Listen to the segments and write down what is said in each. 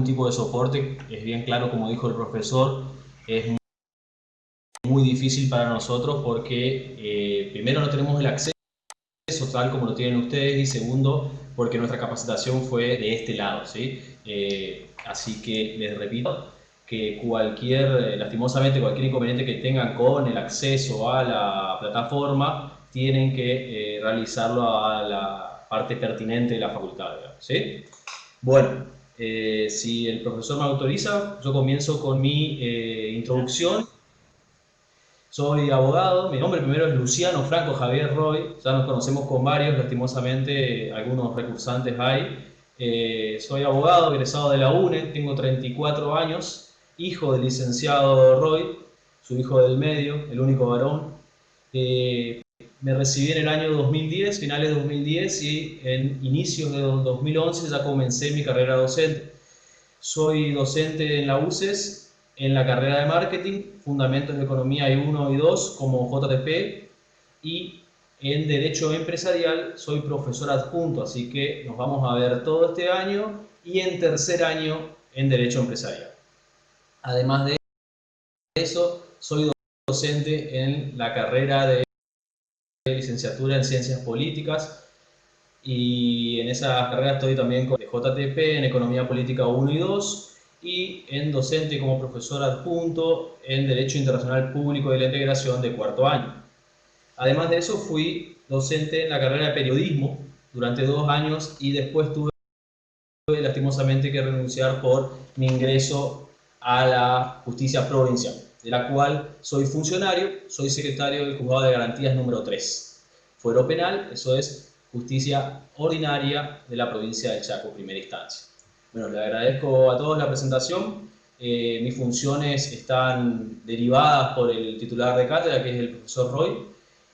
tipo de soporte. Es bien claro, como dijo el profesor, es muy difícil para nosotros porque primero no tenemos el acceso tal como lo tienen ustedes y segundo porque nuestra capacitación fue de este lado, ¿sí? Así que les repito que lastimosamente cualquier inconveniente que tengan con el acceso a la plataforma tienen que realizarlo a la parte pertinente de la facultad, ¿sí? Bueno, si el profesor me autoriza, yo comienzo con mi introducción. Soy abogado, mi nombre primero es Luciano Franco Javier Roy, ya nos conocemos con varios, lastimosamente algunos recursantes hay. Soy abogado, egresado de la UNE, tengo 34 años, hijo del licenciado Roy, su hijo del medio, el único varón. Me recibí en el año 2010, finales de 2010, y en inicios de 2011 ya comencé mi carrera docente. Soy docente en la UCES, en la carrera de marketing, fundamentos de economía I1 y 2 como JTP, y en derecho empresarial soy profesor adjunto, así que nos vamos a ver todo este año, y en tercer año en derecho empresarial. Además de eso, soy docente en la carrera de licenciatura en ciencias políticas, y en esa carrera estoy también con JTP en Economía Política 1 y 2, y en docente como profesor adjunto en Derecho Internacional Público de la Integración de cuarto año. Además de eso, fui docente en la carrera de periodismo durante 2 años y después tuve lastimosamente que renunciar por mi ingreso a la justicia provincial, de la cual soy funcionario, soy secretario del Juzgado de Garantías número 3. Fuero penal, eso es justicia ordinaria de la provincia de Chaco, primera instancia. Bueno, le agradezco a todos la presentación. Mis funciones están derivadas por el titular de cátedra, que es el profesor Roy,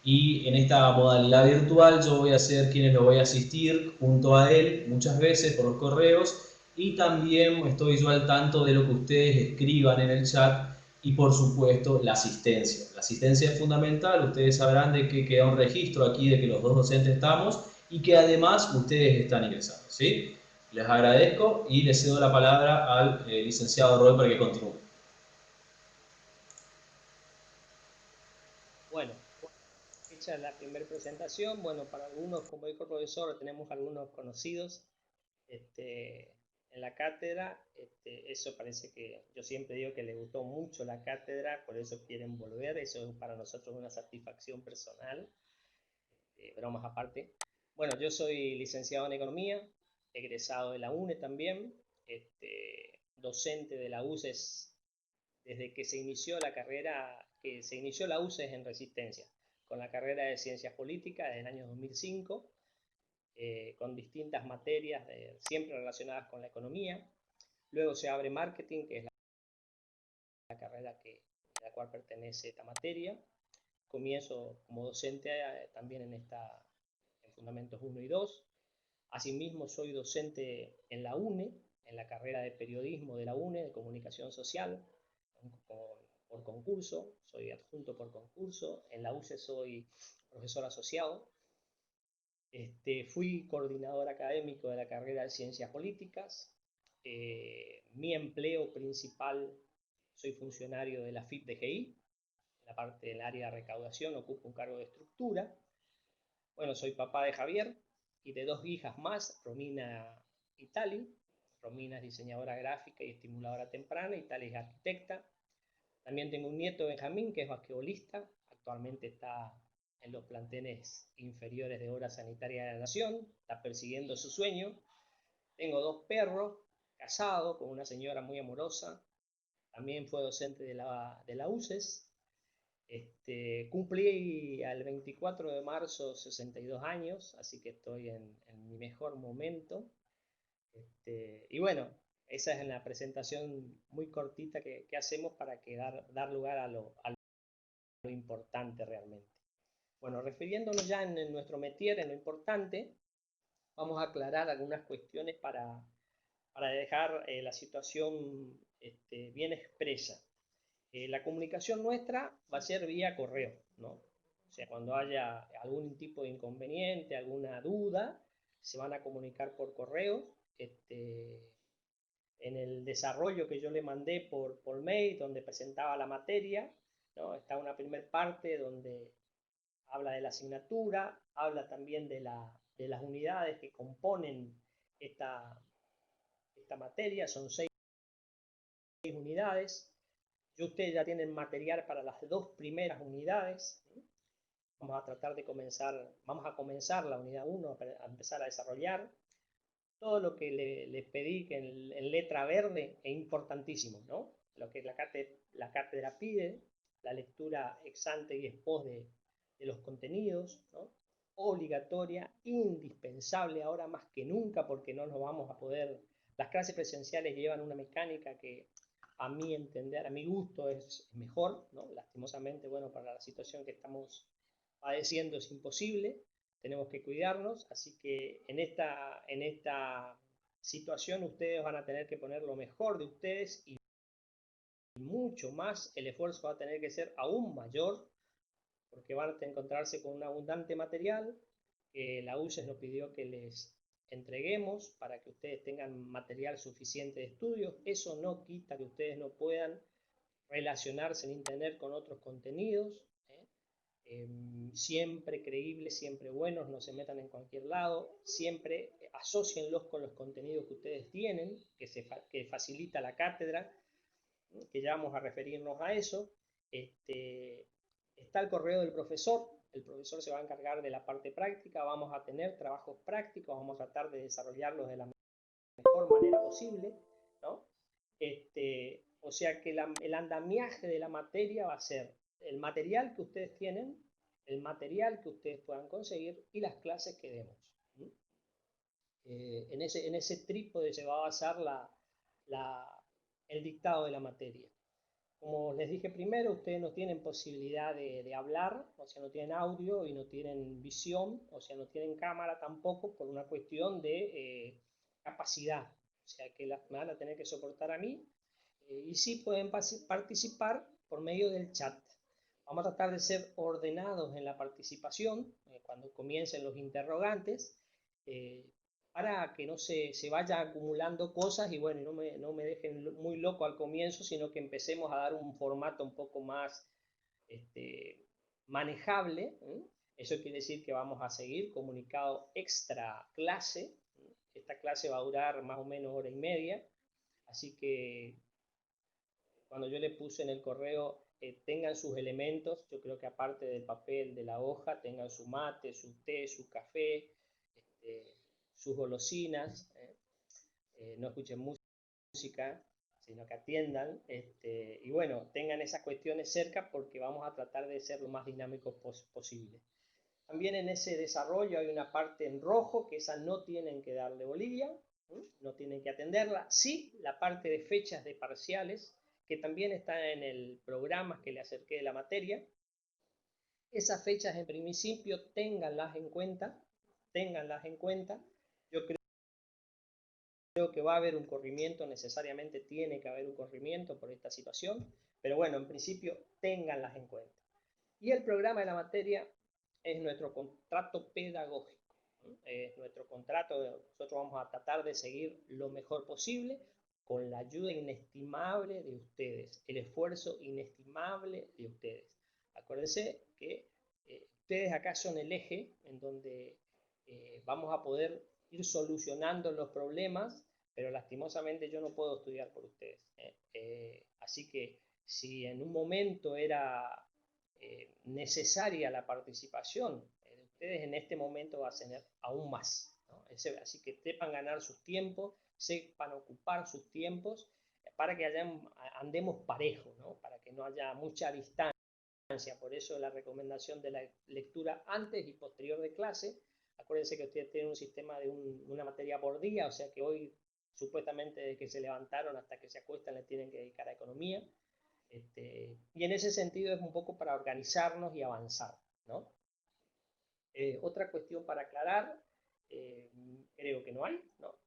y en esta modalidad virtual yo voy a ser quien lo voy a asistir junto a él muchas veces por los correos, y también estoy yo al tanto de lo que ustedes escriban en el chat, y por supuesto la asistencia. La asistencia es fundamental, ustedes sabrán de que queda un registro aquí de que los dos docentes estamos y que además ustedes están ingresando, ¿sí? Les agradezco y les cedo la palabra al licenciado Roy para que continúe. Bueno, hecha la primera presentación, bueno, para algunos, como dijo el profesor, tenemos algunos conocidos en la cátedra. Eso parece que yo siempre digo que les gustó mucho la cátedra, por eso quieren volver. Eso es para nosotros una satisfacción personal, bromas aparte. Bueno, yo soy licenciado en Economía, egresado de la UNE también, docente de la UCES desde que se inició la carrera, que se inició la UCES en Resistencia, con la carrera de Ciencias Políticas desde el año 2005, con distintas materias siempre relacionadas con la economía. Luego se abre Marketing, que es la carrera a la cual pertenece esta materia. Comienzo como docente también en Fundamentos 1 y 2. Asimismo, soy docente en la UNE, en la carrera de periodismo de la UNE, de comunicación social, por concurso, soy adjunto por concurso. En la UCE soy profesor asociado. Fui coordinador académico de la carrera de Ciencias Políticas. Mi empleo principal, soy funcionario de la FIP de GI, en la parte del área de recaudación, ocupo un cargo de estructura. Bueno, soy papá de Javier y de 2 hijas más, Romina y Tali. Romina es diseñadora gráfica y estimuladora temprana, y Tali es arquitecta. También tengo un nieto, Benjamín, que es basquetbolista, actualmente está en los planteles inferiores de Obra Sanitaria de la Nación, está persiguiendo su sueño. Tengo 2 perros, casado con una señora muy amorosa, también fue docente de la UCES. Cumplí al 24 de marzo 62 años, así que estoy en mi mejor momento. Y bueno, esa es la presentación muy cortita que hacemos para dar lugar a lo importante realmente. Bueno, refiriéndonos ya en nuestro métier, en lo importante, vamos a aclarar algunas cuestiones para dejar la situación bien expresa. La comunicación nuestra va a ser vía correo, ¿no? O sea, cuando haya algún tipo de inconveniente, alguna duda, se van a comunicar por correo. en el desarrollo que yo le mandé por mail, donde presentaba la materia, ¿no? Está una primera parte donde habla de la asignatura, habla también de las unidades que componen esta materia, son 6 unidades. Ustedes ya tienen material para las 2 primeras unidades. Vamos a tratar de vamos a comenzar la unidad 1, a empezar a desarrollar. Todo lo que les pedí que en letra verde es importantísimo, ¿no? Lo que la cátedra pide, la lectura ex ante y ex post de los contenidos, ¿no? Obligatoria, indispensable ahora más que nunca, porque no nos vamos a poder. Las clases presenciales llevan una mecánica que a mi entender, a mi gusto es mejor, ¿no? Lastimosamente, bueno, para la situación que estamos padeciendo es imposible, tenemos que cuidarnos, así que en esta situación ustedes van a tener que poner lo mejor de ustedes y mucho más, el esfuerzo va a tener que ser aún mayor, porque van a encontrarse con un abundante material que la UCES nos pidió que les entreguemos para que ustedes tengan material suficiente de estudios. Eso no quita que ustedes no puedan relacionarse en internet con otros contenidos, siempre creíbles, siempre buenos, no se metan en cualquier lado, siempre asócienlos con los contenidos que ustedes tienen, que facilita la cátedra, que ya vamos a referirnos a eso. Está el correo del profesor, el profesor se va a encargar de la parte práctica, vamos a tener trabajos prácticos, vamos a tratar de desarrollarlos de la mejor manera posible, ¿no? O sea que el andamiaje de la materia va a ser el material que ustedes tienen, el material que ustedes puedan conseguir y las clases que demos. En ese trípode se va a basar el dictado de la materia. Como les dije primero, ustedes no tienen posibilidad de hablar, o sea, no tienen audio y no tienen visión, o sea, no tienen cámara tampoco por una cuestión de capacidad. O sea, que me van a tener que soportar a mí y sí pueden participar por medio del chat. Vamos a tratar de ser ordenados en la participación cuando comiencen los interrogantes, para que no se vayan acumulando cosas y bueno, no me dejen muy loco al comienzo, sino que empecemos a dar un formato un poco más manejable. Eso quiere decir que vamos a seguir comunicado extra clase. Esta clase va a durar más o menos 1 hora y media, así que cuando yo le puse en el correo tengan sus elementos, yo creo que aparte del papel, de la hoja, tengan su mate, su té, su café, sus golosinas, no escuchen música, sino que atiendan, y bueno, tengan esas cuestiones cerca porque vamos a tratar de ser lo más dinámicos posible. También en ese desarrollo hay una parte en rojo, que esa no tienen que darle bolilla, no tienen que atenderla. Sí, la parte de fechas de parciales, que también está en el programa que le acerqué de la materia. Esas fechas en principio ténganlas en cuenta, Yo creo que va a haber un corrimiento, necesariamente tiene que haber un corrimiento por esta situación, pero bueno, en principio ténganlas en cuenta. Y el programa de la materia es nuestro contrato pedagógico, es nuestro contrato, nosotros vamos a tratar de seguir lo mejor posible con la ayuda inestimable de ustedes, el esfuerzo inestimable de ustedes. Acuérdense que ustedes acá son el eje en donde vamos a poder ir solucionando los problemas, pero lastimosamente yo no puedo estudiar por ustedes. Así que si en un momento era necesaria la participación de ustedes, en este momento va a ser aún más, ¿no? Así que sepan ganar sus tiempos, sepan ocupar sus tiempos para que andemos parejos, ¿no? Para que no haya mucha distancia. Por eso la recomendación de la lectura antes y posterior de clase. Acuérdense que ustedes tienen un sistema de una materia por día, o sea que hoy supuestamente desde que se levantaron hasta que se acuestan le tienen que dedicar a economía. Y en ese sentido es un poco para organizarnos y avanzar, ¿no? Otra cuestión para aclarar, creo que no hay, ¿no?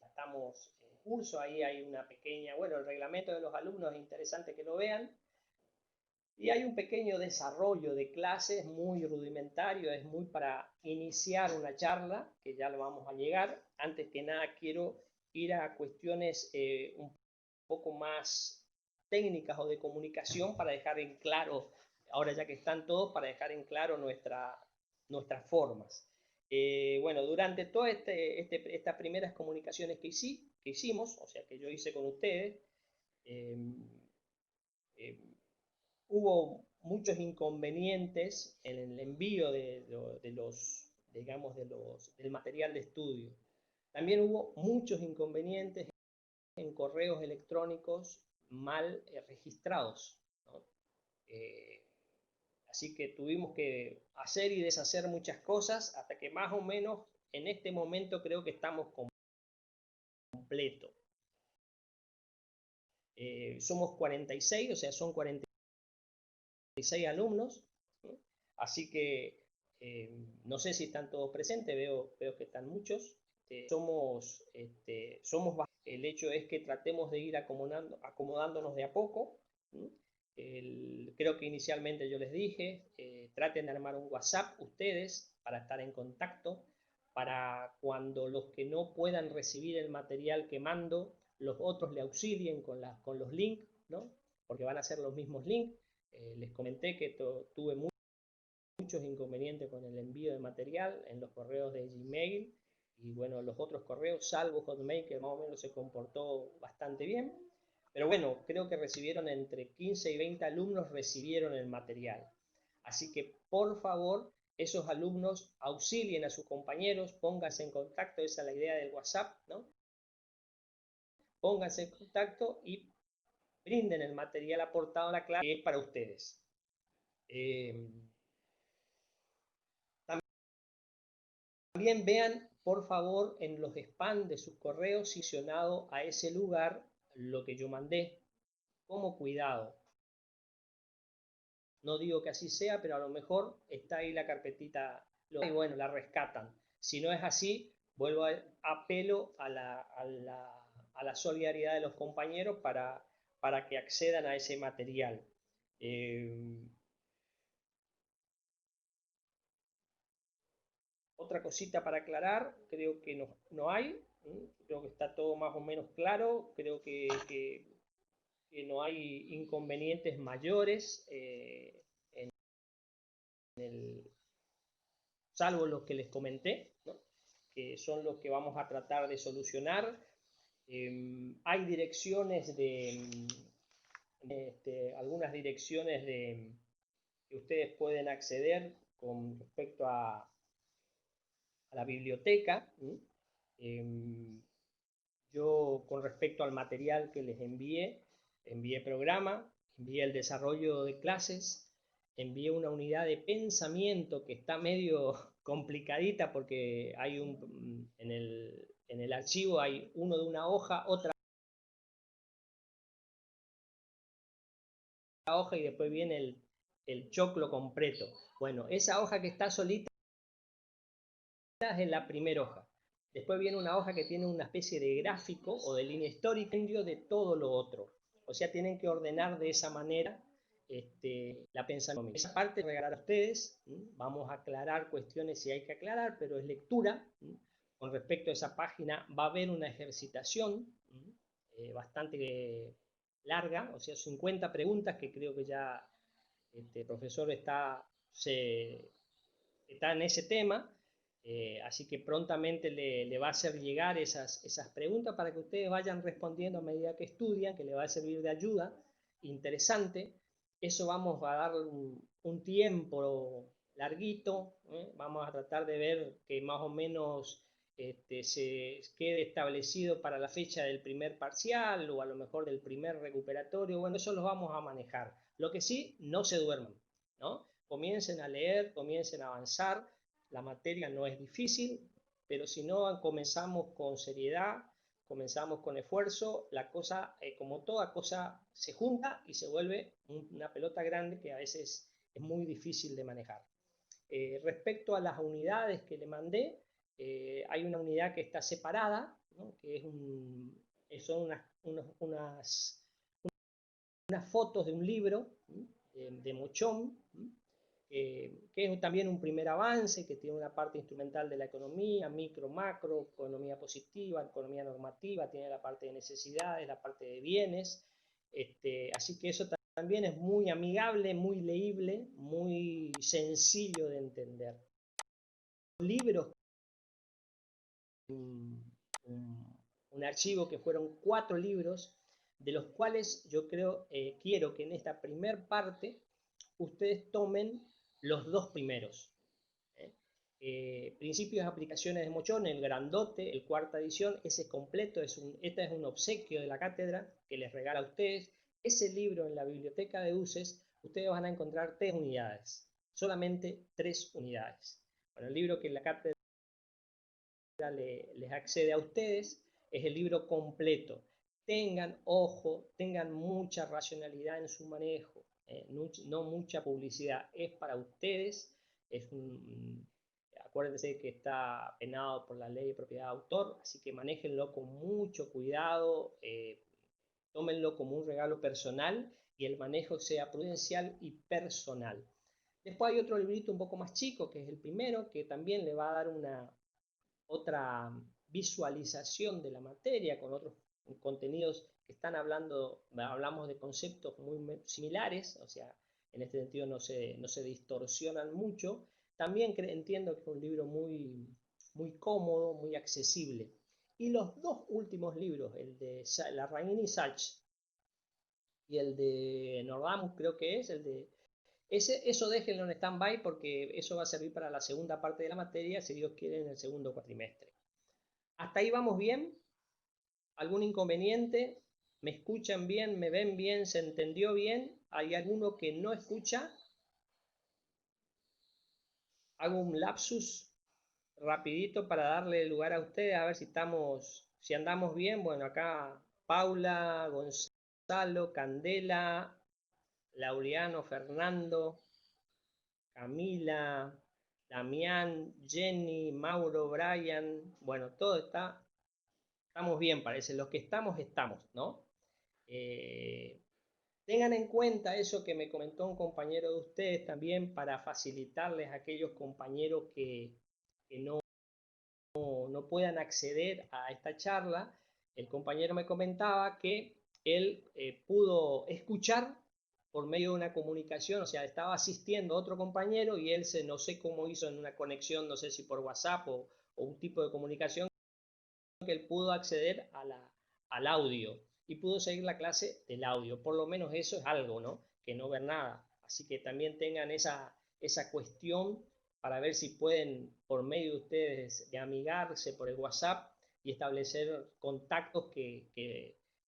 Estamos en curso, ahí hay una pequeña, bueno, el reglamento de los alumnos es interesante que lo vean, y hay un pequeño desarrollo de clases muy rudimentario, es muy para iniciar una charla, que ya lo vamos a llegar. Antes que nada quiero ir a cuestiones un poco más técnicas o de comunicación para dejar en claro, ahora ya que están todos, para dejar en claro nuestras formas. Bueno, durante todas estas primeras comunicaciones que hicimos, o sea, que yo hice con ustedes, hubo muchos inconvenientes en el envío del material de estudio. También hubo muchos inconvenientes en correos electrónicos mal registrados, ¿no? Así que tuvimos que hacer y deshacer muchas cosas hasta que más o menos en este momento creo que estamos completos. Somos 46, o sea, son 46 alumnos, ¿sí? Así que no sé si están todos presentes, veo que están muchos. El hecho es que tratemos de ir acomodándonos de a poco, ¿sí? Creo que inicialmente yo les dije, traten de armar un WhatsApp ustedes para estar en contacto, para cuando los que no puedan recibir el material que mando, los otros le auxilien con los links, ¿no? Porque van a ser los mismos links. Les comenté que tuve muchos inconvenientes con el envío de material en los correos de Gmail y bueno, los otros correos, salvo Hotmail, que más o menos se comportó bastante bien. Pero bueno, creo que recibieron entre 15 y 20 alumnos recibieron el material. Así que por favor, esos alumnos auxilien a sus compañeros, pónganse en contacto, esa es la idea del WhatsApp, ¿no? Pónganse en contacto y brinden el material aportado a la clase que es para ustedes. También vean, por favor, en los spam de sus correos seccionado a ese lugar lo que yo mandé, como cuidado. No digo que así sea, pero a lo mejor está ahí la carpetita y bueno, la rescatan. Si no es así, apelo a la solidaridad de los compañeros para que accedan a ese material. Otra cosita para aclarar, creo que no hay, creo que está todo más o menos claro, creo que no hay inconvenientes mayores, salvo los que les comenté, ¿no? Que son los que vamos a tratar de solucionar. Hay direcciones algunas direcciones que ustedes pueden acceder con respecto a la biblioteca. Yo, con respecto al material que les envié programa, envié el desarrollo de clases, envié una unidad de pensamiento que está medio complicadita porque hay en el archivo hay uno de una hoja, otra hoja y después viene el choclo completo. Bueno, esa hoja que está solita es en la primera hoja. Después viene una hoja que tiene una especie de gráfico o de línea histórica de todo lo otro. O sea, tienen que ordenar de esa manera la pensamiento. Esa parte regalar a ustedes, vamos a aclarar cuestiones si hay que aclarar, pero es lectura. Con respecto a esa página va a haber una ejercitación bastante larga, o sea, 50 preguntas que creo que ya el profesor está en ese tema. Así que prontamente le va a hacer llegar esas preguntas para que ustedes vayan respondiendo a medida que estudian, que le va a servir de ayuda interesante. Eso vamos a dar un tiempo larguito, vamos a tratar de ver que más o menos se quede establecido para la fecha del primer parcial o a lo mejor del primer recuperatorio. Bueno, eso lo vamos a manejar. Lo que sí, no se duerman, ¿no? Comiencen a leer, comiencen a avanzar. La materia no es difícil, pero si no comenzamos con seriedad, comenzamos con esfuerzo, la cosa, como toda cosa, se junta y se vuelve una pelota grande que a veces es muy difícil de manejar. Respecto a las unidades que le mandé, hay una unidad que está separada, ¿no? Que son unas fotos de un libro de Mochón, que es también un primer avance, que tiene una parte instrumental de la economía, micro, macro, economía positiva, economía normativa, tiene la parte de necesidades, la parte de bienes, así que eso también es muy amigable, muy leíble, muy sencillo de entender. Libros, un archivo que fueron 4 libros, de los cuales yo quiero que en esta primer parte ustedes tomen los 2 primeros. Principios y aplicaciones de Mochón, el grandote, el cuarta edición, ese es completo, este es un obsequio de la cátedra que les regala a ustedes. Ese libro en la biblioteca de UCES, ustedes van a encontrar 3 unidades, solamente 3 unidades. Bueno, el libro que la cátedra les accede a ustedes es el libro completo. Tengan ojo, tengan mucha racionalidad en su manejo, no mucha publicidad, es para ustedes, acuérdense que está penado por la ley de propiedad de autor, así que manéjenlo con mucho cuidado, tómenlo como un regalo personal y el manejo sea prudencial y personal. Después hay otro librito un poco más chico, que es el primero, que también le va a dar otra visualización de la materia con otros contenidos que hablamos de conceptos muy similares, o sea, en este sentido no se distorsionan mucho. También entiendo que es un libro muy cómodo, muy accesible. Y los 2 últimos libros, el de Larraín y Sachs y el de Nordamus, creo que es, eso déjenlo en stand-by porque eso va a servir para la segunda parte de la materia, si Dios quiere, en el segundo cuatrimestre. ¿Hasta ahí vamos bien? ¿Algún inconveniente? ¿Me escuchan bien? ¿Me ven bien? ¿Se entendió bien? ¿Hay alguno que no escucha? Hago un lapsus rapidito para darle lugar a ustedes, a ver si andamos bien. Bueno, acá Paula, Gonzalo, Candela, Laureano, Fernando, Camila, Damián, Jenny, Mauro, Brian, bueno, estamos bien, parece, los que estamos, ¿no? Tengan en cuenta eso que me comentó un compañero de ustedes también para facilitarles a aquellos compañeros que no puedan acceder a esta charla. El compañero me comentaba que él pudo escuchar por medio de una comunicación, o sea, estaba asistiendo a otro compañero y él no sé cómo hizo en una conexión, no sé si por WhatsApp o un tipo de comunicación, que él pudo acceder al audio y pudo seguir la clase del audio. Por lo menos eso es algo, ¿no? Que no ver nada. Así que también tengan esa cuestión para ver si pueden, por medio de ustedes, de amigarse por el WhatsApp y establecer contactos que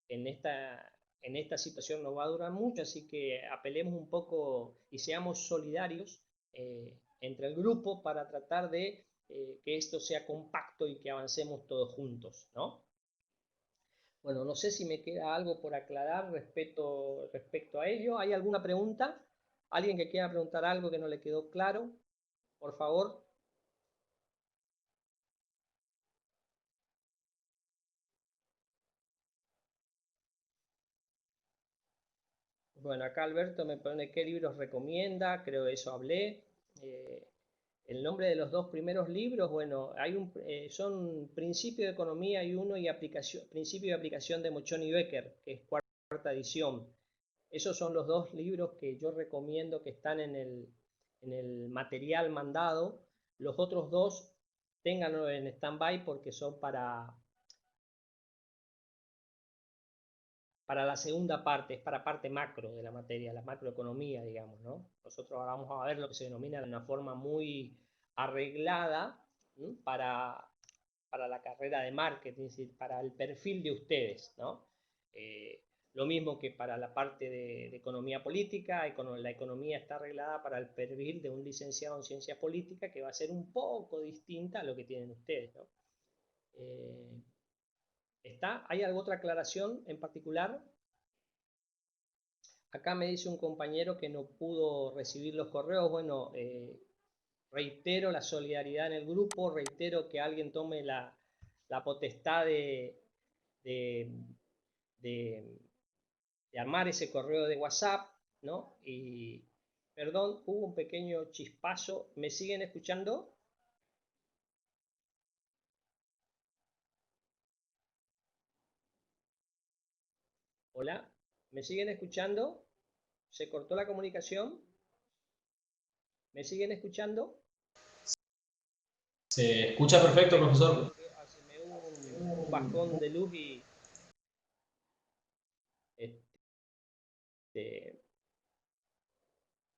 en esta situación no va a durar mucho, así que apelemos un poco y seamos solidarios entre el grupo para tratar de que esto sea compacto y que avancemos todos juntos, ¿no? Bueno, no sé si me queda algo por aclarar respecto a ello. ¿Hay alguna pregunta? ¿Alguien que quiera preguntar algo que no le quedó claro? Por favor. Bueno, acá Alberto me pone qué libros recomienda, creo que eso hablé. El nombre de los 2 primeros libros, bueno, son Principio de Economía y uno y Principio de Aplicación de Mochón y Becker, que es cuarta edición. Esos son los 2 libros que yo recomiendo que están en el material mandado. Los otros 2 ténganlo en stand-by porque son para la segunda parte, es para parte macro de la materia, la macroeconomía, digamos, ¿no? Nosotros ahora vamos a ver lo que se denomina de una forma muy arreglada, ¿sí? para la carrera de marketing, es decir, para el perfil de ustedes, ¿no? Lo mismo que para la parte de economía política, la economía está arreglada para el perfil de un licenciado en ciencias políticas que va a ser un poco distinta a lo que tienen ustedes, ¿no? ¿Hay alguna otra aclaración en particular? Acá me dice un compañero que no pudo recibir los correos. Bueno, reitero la solidaridad en el grupo, reitero que alguien tome la potestad de, de armar ese correo de WhatsApp, ¿no? Y Perdón, hubo un pequeño chispazo. ¿Me siguen escuchando? Hola, ¿me siguen escuchando? ¿Se cortó la comunicación? ¿Me siguen escuchando? Se escucha perfecto, Perfecto, profesor. creo que se me hubo un bajón de luz y este,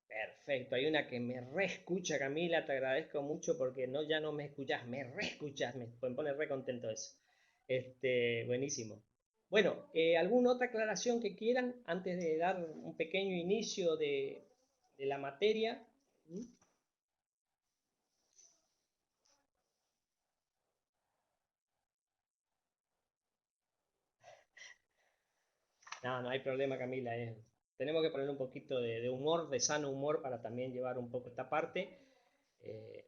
perfecto. Hay una que me reescucha, Camila, te agradezco mucho porque no, ya no me escuchas, me reescuchas, me pone re contento eso. Buenísimo. Bueno, ¿alguna otra aclaración que quieran antes de dar un pequeño inicio de la materia? ¿Mm? No, no hay problema, Camila. Tenemos que poner un poquito de humor, de sano humor, para también llevar un poco esta parte. Eh,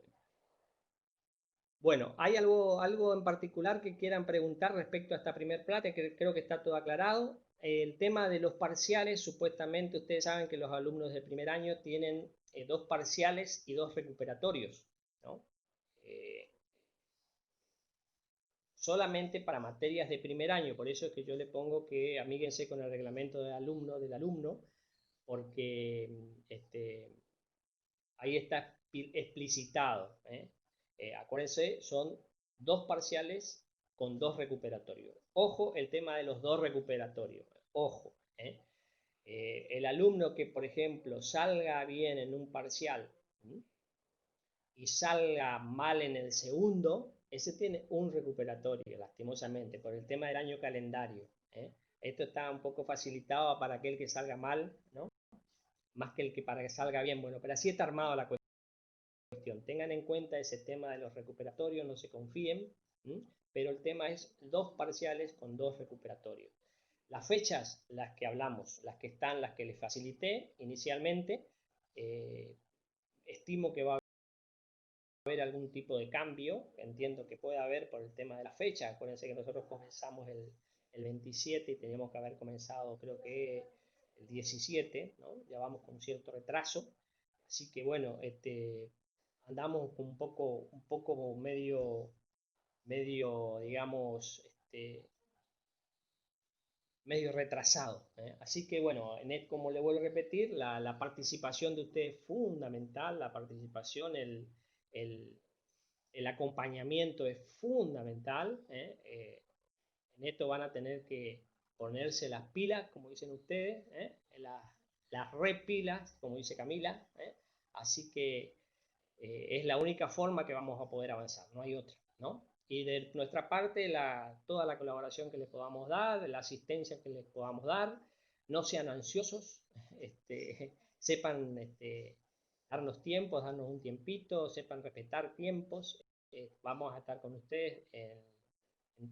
bueno, ¿hay algo en particular que quieran preguntar respecto a esta primer plata? Que creo que está todo aclarado. El tema de los parciales, supuestamente ustedes saben que los alumnos del primer año tienen 2 parciales y 2 recuperatorios, ¿no? Eh, Solamente para materias de primer año, por eso es que yo le pongo que amíguense con el reglamento del alumno, porque ahí está explicitado. Acuérdense, son 2 parciales con 2 recuperatorios. Ojo el tema de los 2 recuperatorios. Ojo. El alumno que, por ejemplo, salga bien en un parcial y salga mal en el segundo, ese tiene un recuperatorio, lastimosamente, por el tema del año calendario. Esto está un poco facilitado para aquel que salga mal, ¿no? Más que el que para que salga bien. Bueno, pero así está armado la cuestión. Tengan en cuenta ese tema de los recuperatorios, no se confíen, pero el tema es 2 parciales con 2 recuperatorios. Las fechas, las que hablamos, las que les facilité inicialmente, estimo que va a haber algún tipo de cambio, entiendo que puede haber por el tema de la fecha. Acuérdense que nosotros comenzamos el 27 y teníamos que haber comenzado, creo que el 17, ¿no? Ya vamos con cierto retraso. Así que bueno, andamos un poco medio, digamos, medio retrasado. Así que bueno, como le vuelvo a repetir, la participación de ustedes es fundamental, la participación, el, el acompañamiento es fundamental. En esto van a tener que ponerse las pilas, como dicen ustedes, las repilas, como dice Camila. Así que es la única forma que vamos a poder avanzar, no hay otra, ¿no? Y de nuestra parte, toda la colaboración que les podamos dar, la asistencia que les podamos dar, no sean ansiosos, sepan darnos tiempos, darnos un tiempito, sepan respetar tiempos. Vamos a estar con ustedes en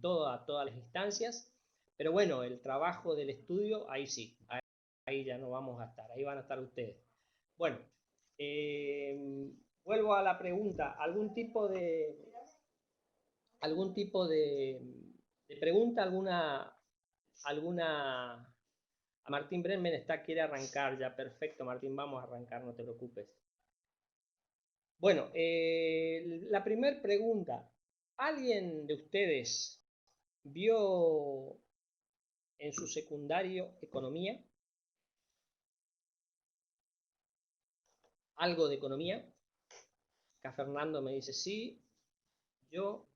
todas las instancias, pero bueno, el trabajo del estudio, ahí sí, ahí ya no vamos a estar, ahí van a estar ustedes. Bueno, vuelvo a la pregunta. ¿Algún tipo de pregunta? ¿Alguna? A Martín Bremen quiere arrancar ya. Perfecto, Martín, vamos a arrancar, no te preocupes. Bueno, la primera pregunta. ¿Alguien de ustedes vio en su secundario economía? ¿Algo de economía? Acá Fernando me dice sí. Yo.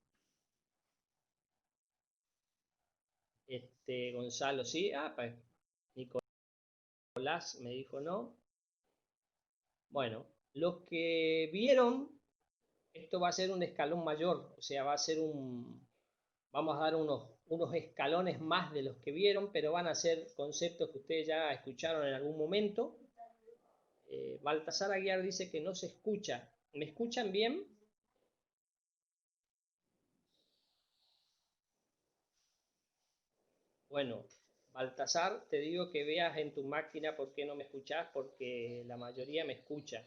Gonzalo sí. Pues Nicolás me dijo no. Bueno, los que vieron, esto va a ser un escalón mayor, o sea, vamos a dar unos escalones más de los que vieron, pero van a ser conceptos que ustedes ya escucharon en algún momento. Baltasar Aguiar dice que no se escucha. ¿Me escuchan bien? Bueno, Baltasar, te digo que veas en tu máquina por qué no me escuchás, porque la mayoría me escucha.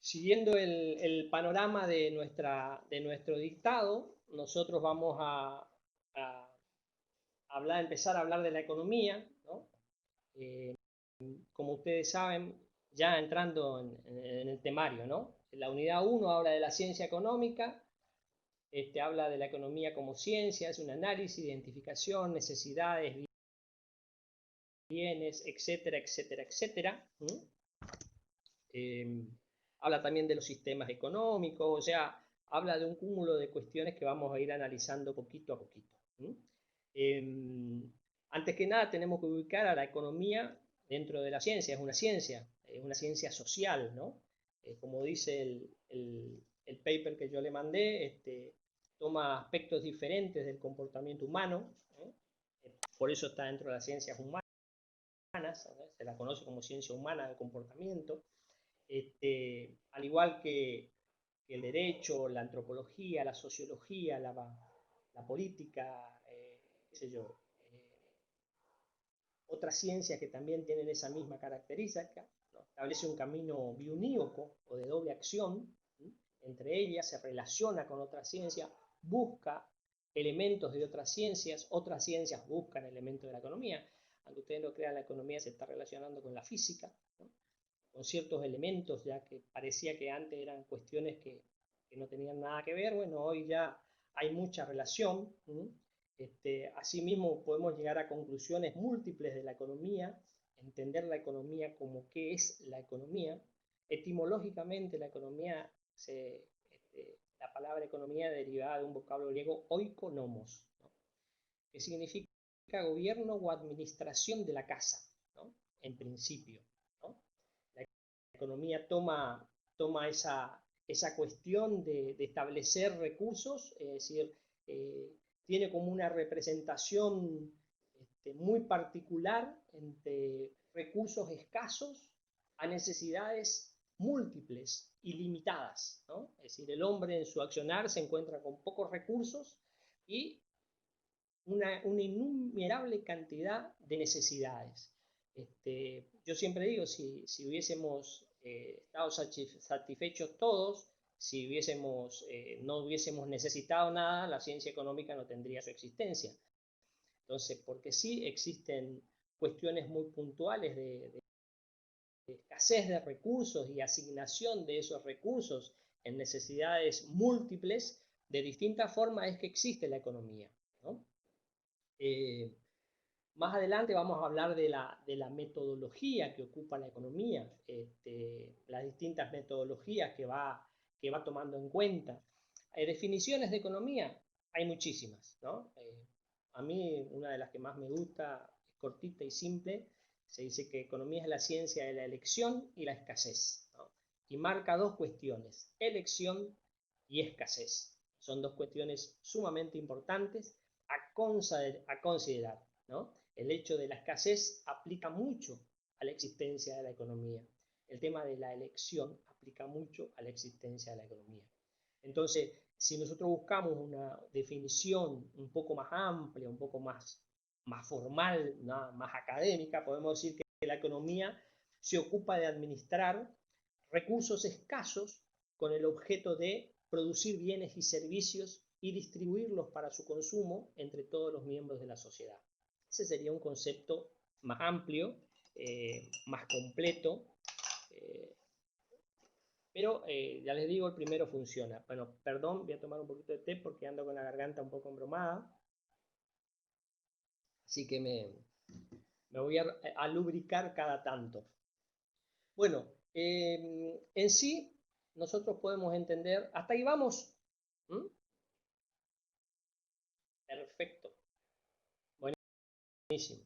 Siguiendo el panorama de nuestro dictado, nosotros vamos a empezar a hablar de la economía, ¿no? Como ustedes saben, ya entrando en el temario, ¿no? La unidad 1 habla de la ciencia económica, habla de la economía como ciencia, es un análisis, identificación, necesidades, bienes, etcétera, etcétera, etcétera. Habla también de los sistemas económicos, o sea, habla de un cúmulo de cuestiones que vamos a ir analizando poquito a poquito. Antes que nada tenemos que ubicar a la economía dentro de la ciencia, es una ciencia social, ¿no? Como dice el paper que yo le mandé, toma aspectos diferentes del comportamiento humano, por eso está dentro de las ciencias humanas, se la conoce como ciencia humana del comportamiento, al igual que el derecho, la antropología, la sociología, la política, qué sé yo, otras ciencias que también tienen esa misma característica, ¿no? Establece un camino biunívoco o de doble acción, ¿sí? Entre ellas, se relaciona con otras ciencias, busca elementos de otras ciencias buscan elementos de la economía. Aunque ustedes no crean, la economía se está relacionando con la física, ¿no? Con ciertos elementos, ya que parecía que antes eran cuestiones que no tenían nada que ver. Bueno, hoy ya hay mucha relación. Asimismo, podemos llegar a conclusiones múltiples de la economía, entender la economía como qué es la economía. Etimológicamente, la economía, la palabra economía derivada de un vocablo griego oikonomos, ¿no? Que significa gobierno o administración de la casa, ¿no? En principio, ¿no? La economía toma esa cuestión de establecer recursos, es decir, tiene como una representación muy particular entre recursos escasos a necesidades múltiples, ilimitadas, ¿no? Es decir, el hombre en su accionar se encuentra con pocos recursos y una innumerable cantidad de necesidades. Yo siempre digo, si hubiésemos estado satisfechos todos, si no hubiésemos necesitado nada, la ciencia económica no tendría su existencia. Entonces, porque sí existen cuestiones muy puntuales de escasez de recursos y asignación de esos recursos en necesidades múltiples, de distintas formas es que existe la economía, ¿no? Más adelante vamos a hablar de la metodología que ocupa la economía, las distintas metodologías que va tomando en cuenta. Definiciones de economía, hay muchísimas, ¿no? A mí una de las que más me gusta es cortita y simple. Se dice que economía es la ciencia de la elección y la escasez, ¿no? Y marca dos cuestiones, elección y escasez. Son dos cuestiones sumamente importantes a considerar, ¿no? El hecho de la escasez aplica mucho a la existencia de la economía. El tema de la elección aplica mucho a la existencia de la economía. Entonces, si nosotros buscamos una definición un poco más amplia, un poco más formal, ¿no? Más académica, podemos decir que la economía se ocupa de administrar recursos escasos con el objeto de producir bienes y servicios y distribuirlos para su consumo entre todos los miembros de la sociedad. Ese sería un concepto más amplio, más completo, pero ya les digo, el primero funciona. Bueno, perdón, voy a tomar un poquito de té porque ando con la garganta un poco embromada, así que me voy a lubricar cada tanto. Bueno, en sí, nosotros podemos entender, hasta ahí vamos. ¿Mm? Perfecto. Buenísimo.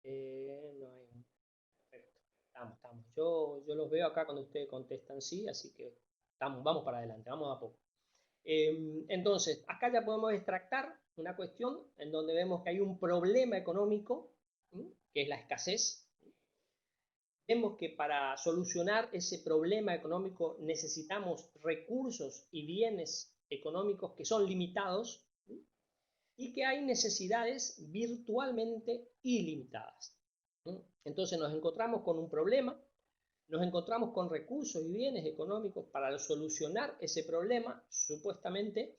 No hay... Perfecto. Estamos. Yo los veo acá cuando ustedes contestan sí, así que vamos para adelante, vamos a poco. Entonces, acá ya podemos extractar una cuestión en donde vemos que hay un problema económico, que es la escasez. Vemos que para solucionar ese problema económico necesitamos recursos y bienes económicos que son limitados, y que hay necesidades virtualmente ilimitadas. Entonces nos encontramos con un problema, nos encontramos con recursos y bienes económicos para solucionar ese problema, supuestamente,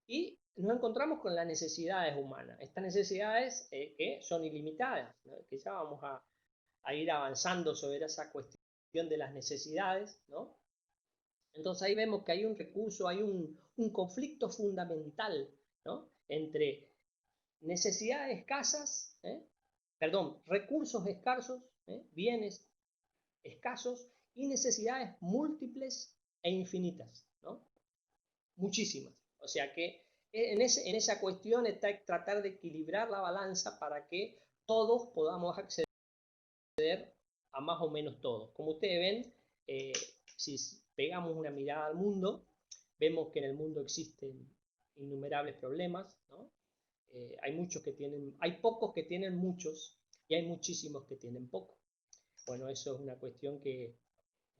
y nos encontramos con las necesidades humanas. Estas necesidades que son ilimitadas, ¿no? Que ya vamos a ir avanzando sobre esa cuestión de las necesidades, ¿no? Entonces ahí vemos que hay un recurso, hay un conflicto fundamental, ¿no? Entre necesidades escasas, recursos escasos, bienes escasos y necesidades múltiples e infinitas, ¿no? Muchísimas. O sea que en esa cuestión está tratar de equilibrar la balanza para que todos podamos acceder a más o menos todo. Como ustedes ven, si pegamos una mirada al mundo, vemos que en el mundo existen innumerables problemas, ¿no? Hay pocos que tienen muchos y hay muchísimos que tienen poco. Bueno, eso es una cuestión que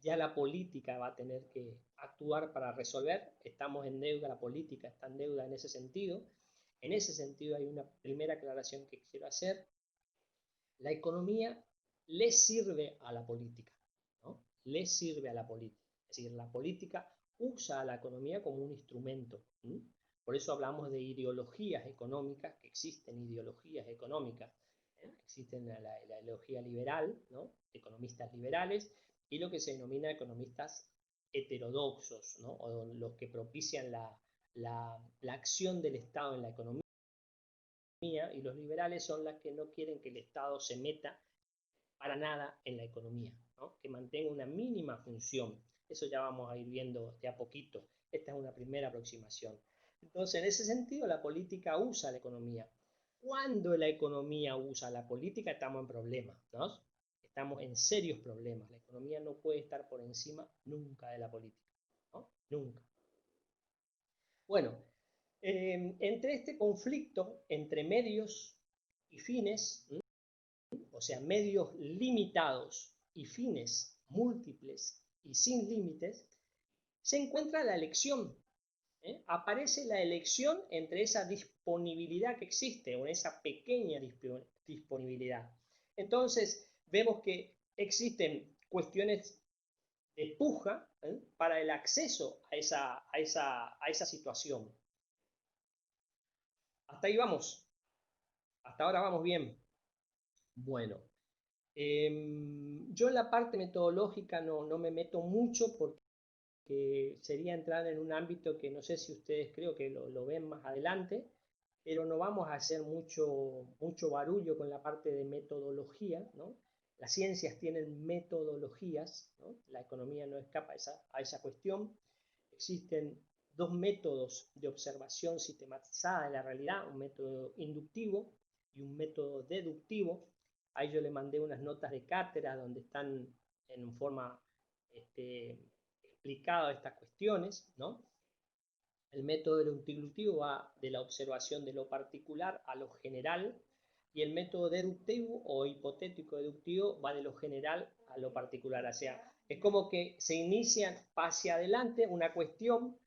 ya la política va a tener que actuar para resolver. Estamos en deuda, la política está en deuda en ese sentido. En ese sentido hay una primera aclaración que quiero hacer. La economía le sirve a la política, ¿no? Le sirve a la política. Es decir, la política usa a la economía como un instrumento. Por eso hablamos de ideologías económicas, que existen ideologías económicas. Existen la ideología liberal, ¿no? Economistas liberales, y lo que se denomina economistas heterodoxos, ¿no? O los que propician la acción del Estado en la economía, y los liberales son las que no quieren que el Estado se meta para nada en la economía, ¿no? Que mantenga una mínima función. Eso ya vamos a ir viendo de a poquito. Esta es una primera aproximación. Entonces, en ese sentido, la política usa la economía. Cuando la economía usa la política, estamos en problemas, ¿no? Estamos en serios problemas. La economía no puede estar por encima nunca de la política, ¿no? Nunca. Bueno, entre este conflicto entre medios y fines, o sea, medios limitados y fines múltiples y sin límites, se encuentra la elección. Aparece la elección entre esa disponibilidad que existe, o esa pequeña disponibilidad. Entonces, vemos que existen cuestiones de puja para el acceso a esa situación. Hasta ahí vamos. Hasta ahora vamos bien. Bueno, yo en la parte metodológica no me meto mucho porque sería entrar en un ámbito que no sé si ustedes creo que lo ven más adelante, pero no vamos a hacer mucho barullo con la parte de metodología, ¿no? Las ciencias tienen metodologías, ¿no? La economía no escapa a esa cuestión. Existen dos métodos de observación sistematizada de la realidad, un método inductivo y un método deductivo. Ahí yo le mandé unas notas de cátedra donde están en forma explicadas estas cuestiones, ¿no? El método inductivo va de la observación de lo particular a lo general, y el método deductivo o hipotético deductivo va de lo general a lo particular. O sea, es como que se inician hacia adelante una cuestión,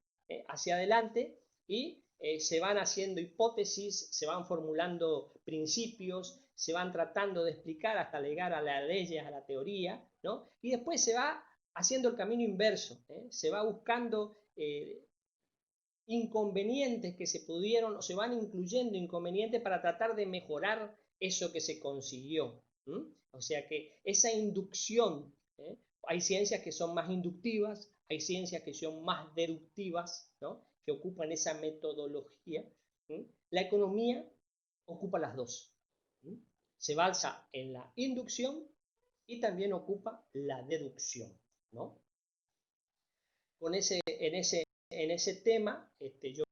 hacia adelante, y se van haciendo hipótesis, se van formulando principios, se van tratando de explicar hasta llegar a las leyes, a la teoría, ¿no? Y después se va haciendo el camino inverso, se va buscando inconvenientes que se pudieron, o se van incluyendo inconvenientes para tratar de mejorar eso que se consiguió. O sea que esa inducción, hay ciencias que son más inductivas, hay ciencias que son más deductivas, ¿no? Que ocupan esa metodología. La economía ocupa las dos. Se basa en la inducción y también ocupa la deducción, ¿no? En ese tema, yo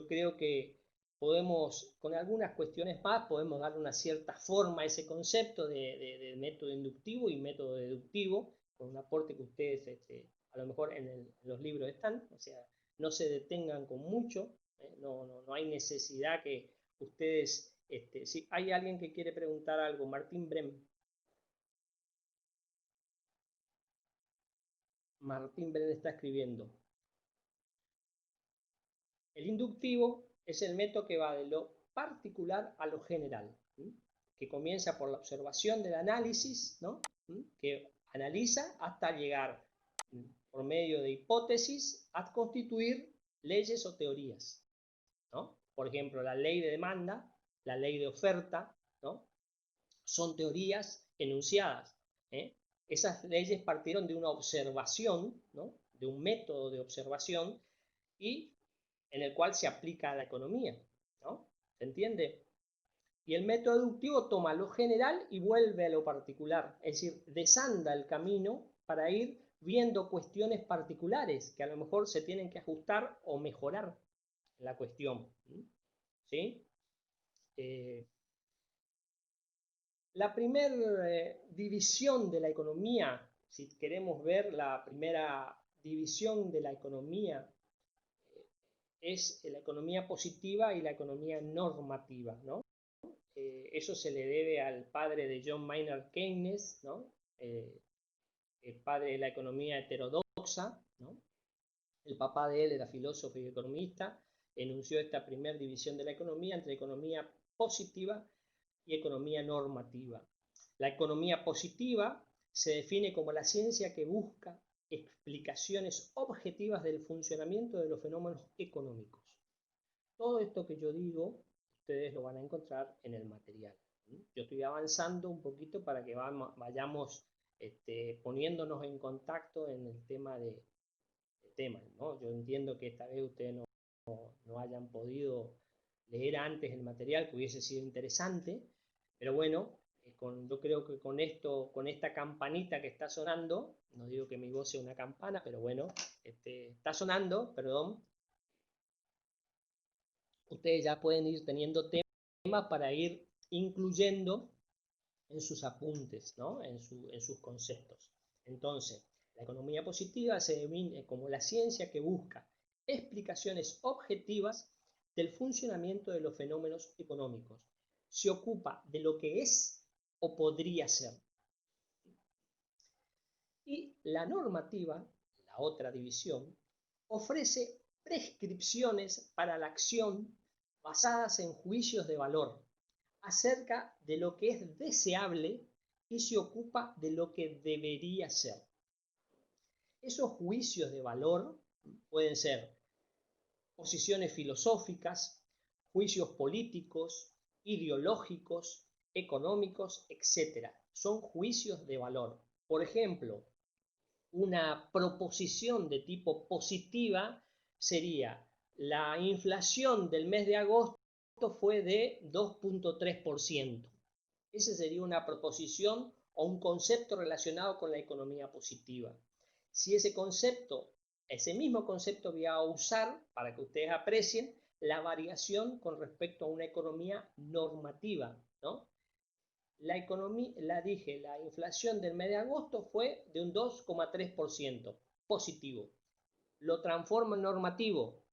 creo que podemos, con algunas cuestiones más, podemos darle una cierta forma a ese concepto de método inductivo y método deductivo, con un aporte que ustedes a lo mejor en los libros están. O sea, no se detengan con mucho, no hay necesidad que ustedes, si hay alguien que quiere preguntar algo, Martín Brem. Martín Brem está escribiendo. El inductivo es el método que va de lo particular a lo general, que comienza por la observación del análisis, ¿no? Que analiza hasta llegar, por medio de hipótesis, a constituir leyes o teorías, ¿no? Por ejemplo, la ley de demanda, la ley de oferta, ¿no? Son teorías enunciadas. Esas leyes partieron de una observación, ¿no? De un método de observación y en el cual se aplica a la economía, ¿no? ¿Se entiende? Y el método deductivo toma lo general y vuelve a lo particular, es decir, desanda el camino para ir viendo cuestiones particulares que a lo mejor se tienen que ajustar o mejorar la cuestión, ¿sí? La primera división de la economía, si queremos ver la primera división de la economía, es la economía positiva y la economía normativa, ¿no? Eso se le debe al padre de John Maynard Keynes, ¿no? El padre de la economía heterodoxa, ¿no? El papá de él era filósofo y economista, enunció esta primera división de la economía entre economía positiva y economía normativa. La economía positiva se define como la ciencia que busca explicaciones objetivas del funcionamiento de los fenómenos económicos. Todo esto que yo digo, ustedes lo van a encontrar en el material. Yo estoy avanzando un poquito para que vayamos poniéndonos en contacto en el tema ¿no? Yo entiendo que esta vez ustedes no hayan podido leer antes el material, que hubiese sido interesante, pero bueno, yo creo que con esto, con esta campanita que está sonando, no digo que mi voz sea una campana, pero bueno, está sonando, perdón, ustedes ya pueden ir teniendo temas para ir incluyendo en sus apuntes, ¿no? en sus conceptos. Entonces, la economía positiva se define como la ciencia que busca explicaciones objetivas del funcionamiento de los fenómenos económicos. Se ocupa de lo que es o podría ser. Y la normativa, la otra división, ofrece prescripciones para la acción basadas en juicios de valor acerca de lo que es deseable y se ocupa de lo que debería ser. Esos juicios de valor pueden ser posiciones filosóficas, juicios políticos, ideológicos, económicos, etc. Son juicios de valor. Por ejemplo, una proposición de tipo positiva sería: la inflación del mes de agosto fue de 2.3%. Esa sería una proposición o un concepto relacionado con la economía positiva. Si ese mismo concepto voy a usar para que ustedes aprecien la variación con respecto a una economía normativa, ¿no? La inflación del mes de agosto fue de un 2,3%, positivo. Lo transformo en normativo.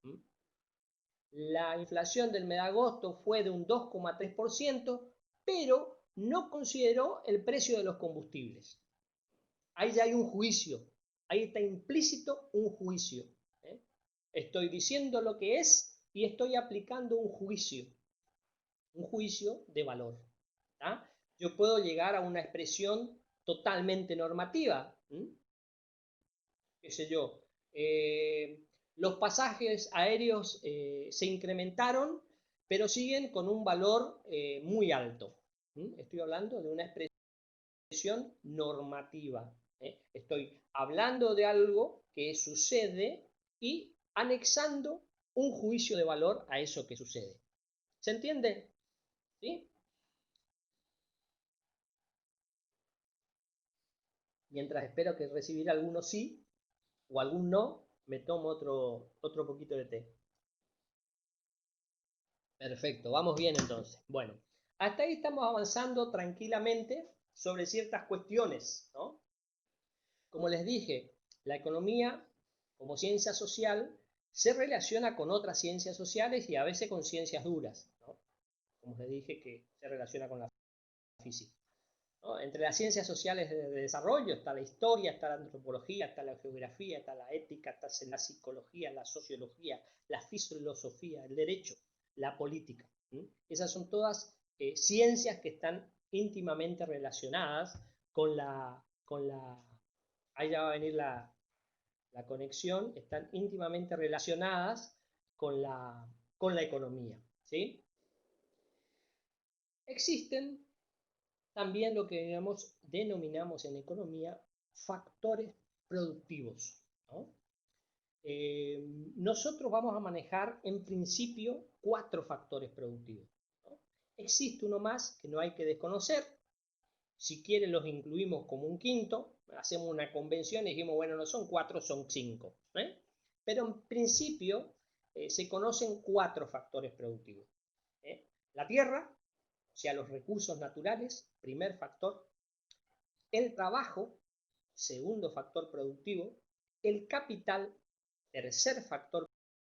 La inflación del mes de agosto fue de un 2,3%, pero no consideró el precio de los combustibles. Ahí ya hay un juicio, ahí está implícito un juicio. Estoy diciendo lo que es y estoy aplicando un juicio de valor. ¿Tá? Yo puedo llegar a una expresión totalmente normativa. ¿Qué sé yo? Los pasajes aéreos se incrementaron, pero siguen con un valor muy alto. Estoy hablando de una expresión normativa. Estoy hablando de algo que sucede y anexando un juicio de valor a eso que sucede. ¿Se entiende? ¿Sí? Mientras espero que recibir algunos sí o algún no, me tomo otro poquito de té. Perfecto, vamos bien entonces. Bueno, hasta ahí estamos avanzando tranquilamente sobre ciertas cuestiones, ¿no? Como les dije, la economía como ciencia social se relaciona con otras ciencias sociales y a veces con ciencias duras, ¿no? Como les dije, que se relaciona con la física, ¿no? Entre las ciencias sociales de desarrollo está la historia, está la antropología, está la geografía, está la ética, está la psicología, la sociología, la filosofía, el derecho, la política. Esas son todas ciencias que están íntimamente relacionadas con ahí ya va a venir la conexión, están íntimamente relacionadas con con la economía, ¿sí? Existen también lo que denominamos en economía factores productivos, ¿no? Nosotros vamos a manejar en principio 4 factores productivos, ¿no? Existe uno más que no hay que desconocer. Si quieren los incluimos como un quinto, hacemos una convención y dijimos, bueno, no son 4, son 5, ¿eh? Pero en principio se conocen 4 factores productivos, ¿eh? La tierra, o sea, los recursos naturales, primer factor. El trabajo, segundo factor productivo. El capital, tercer factor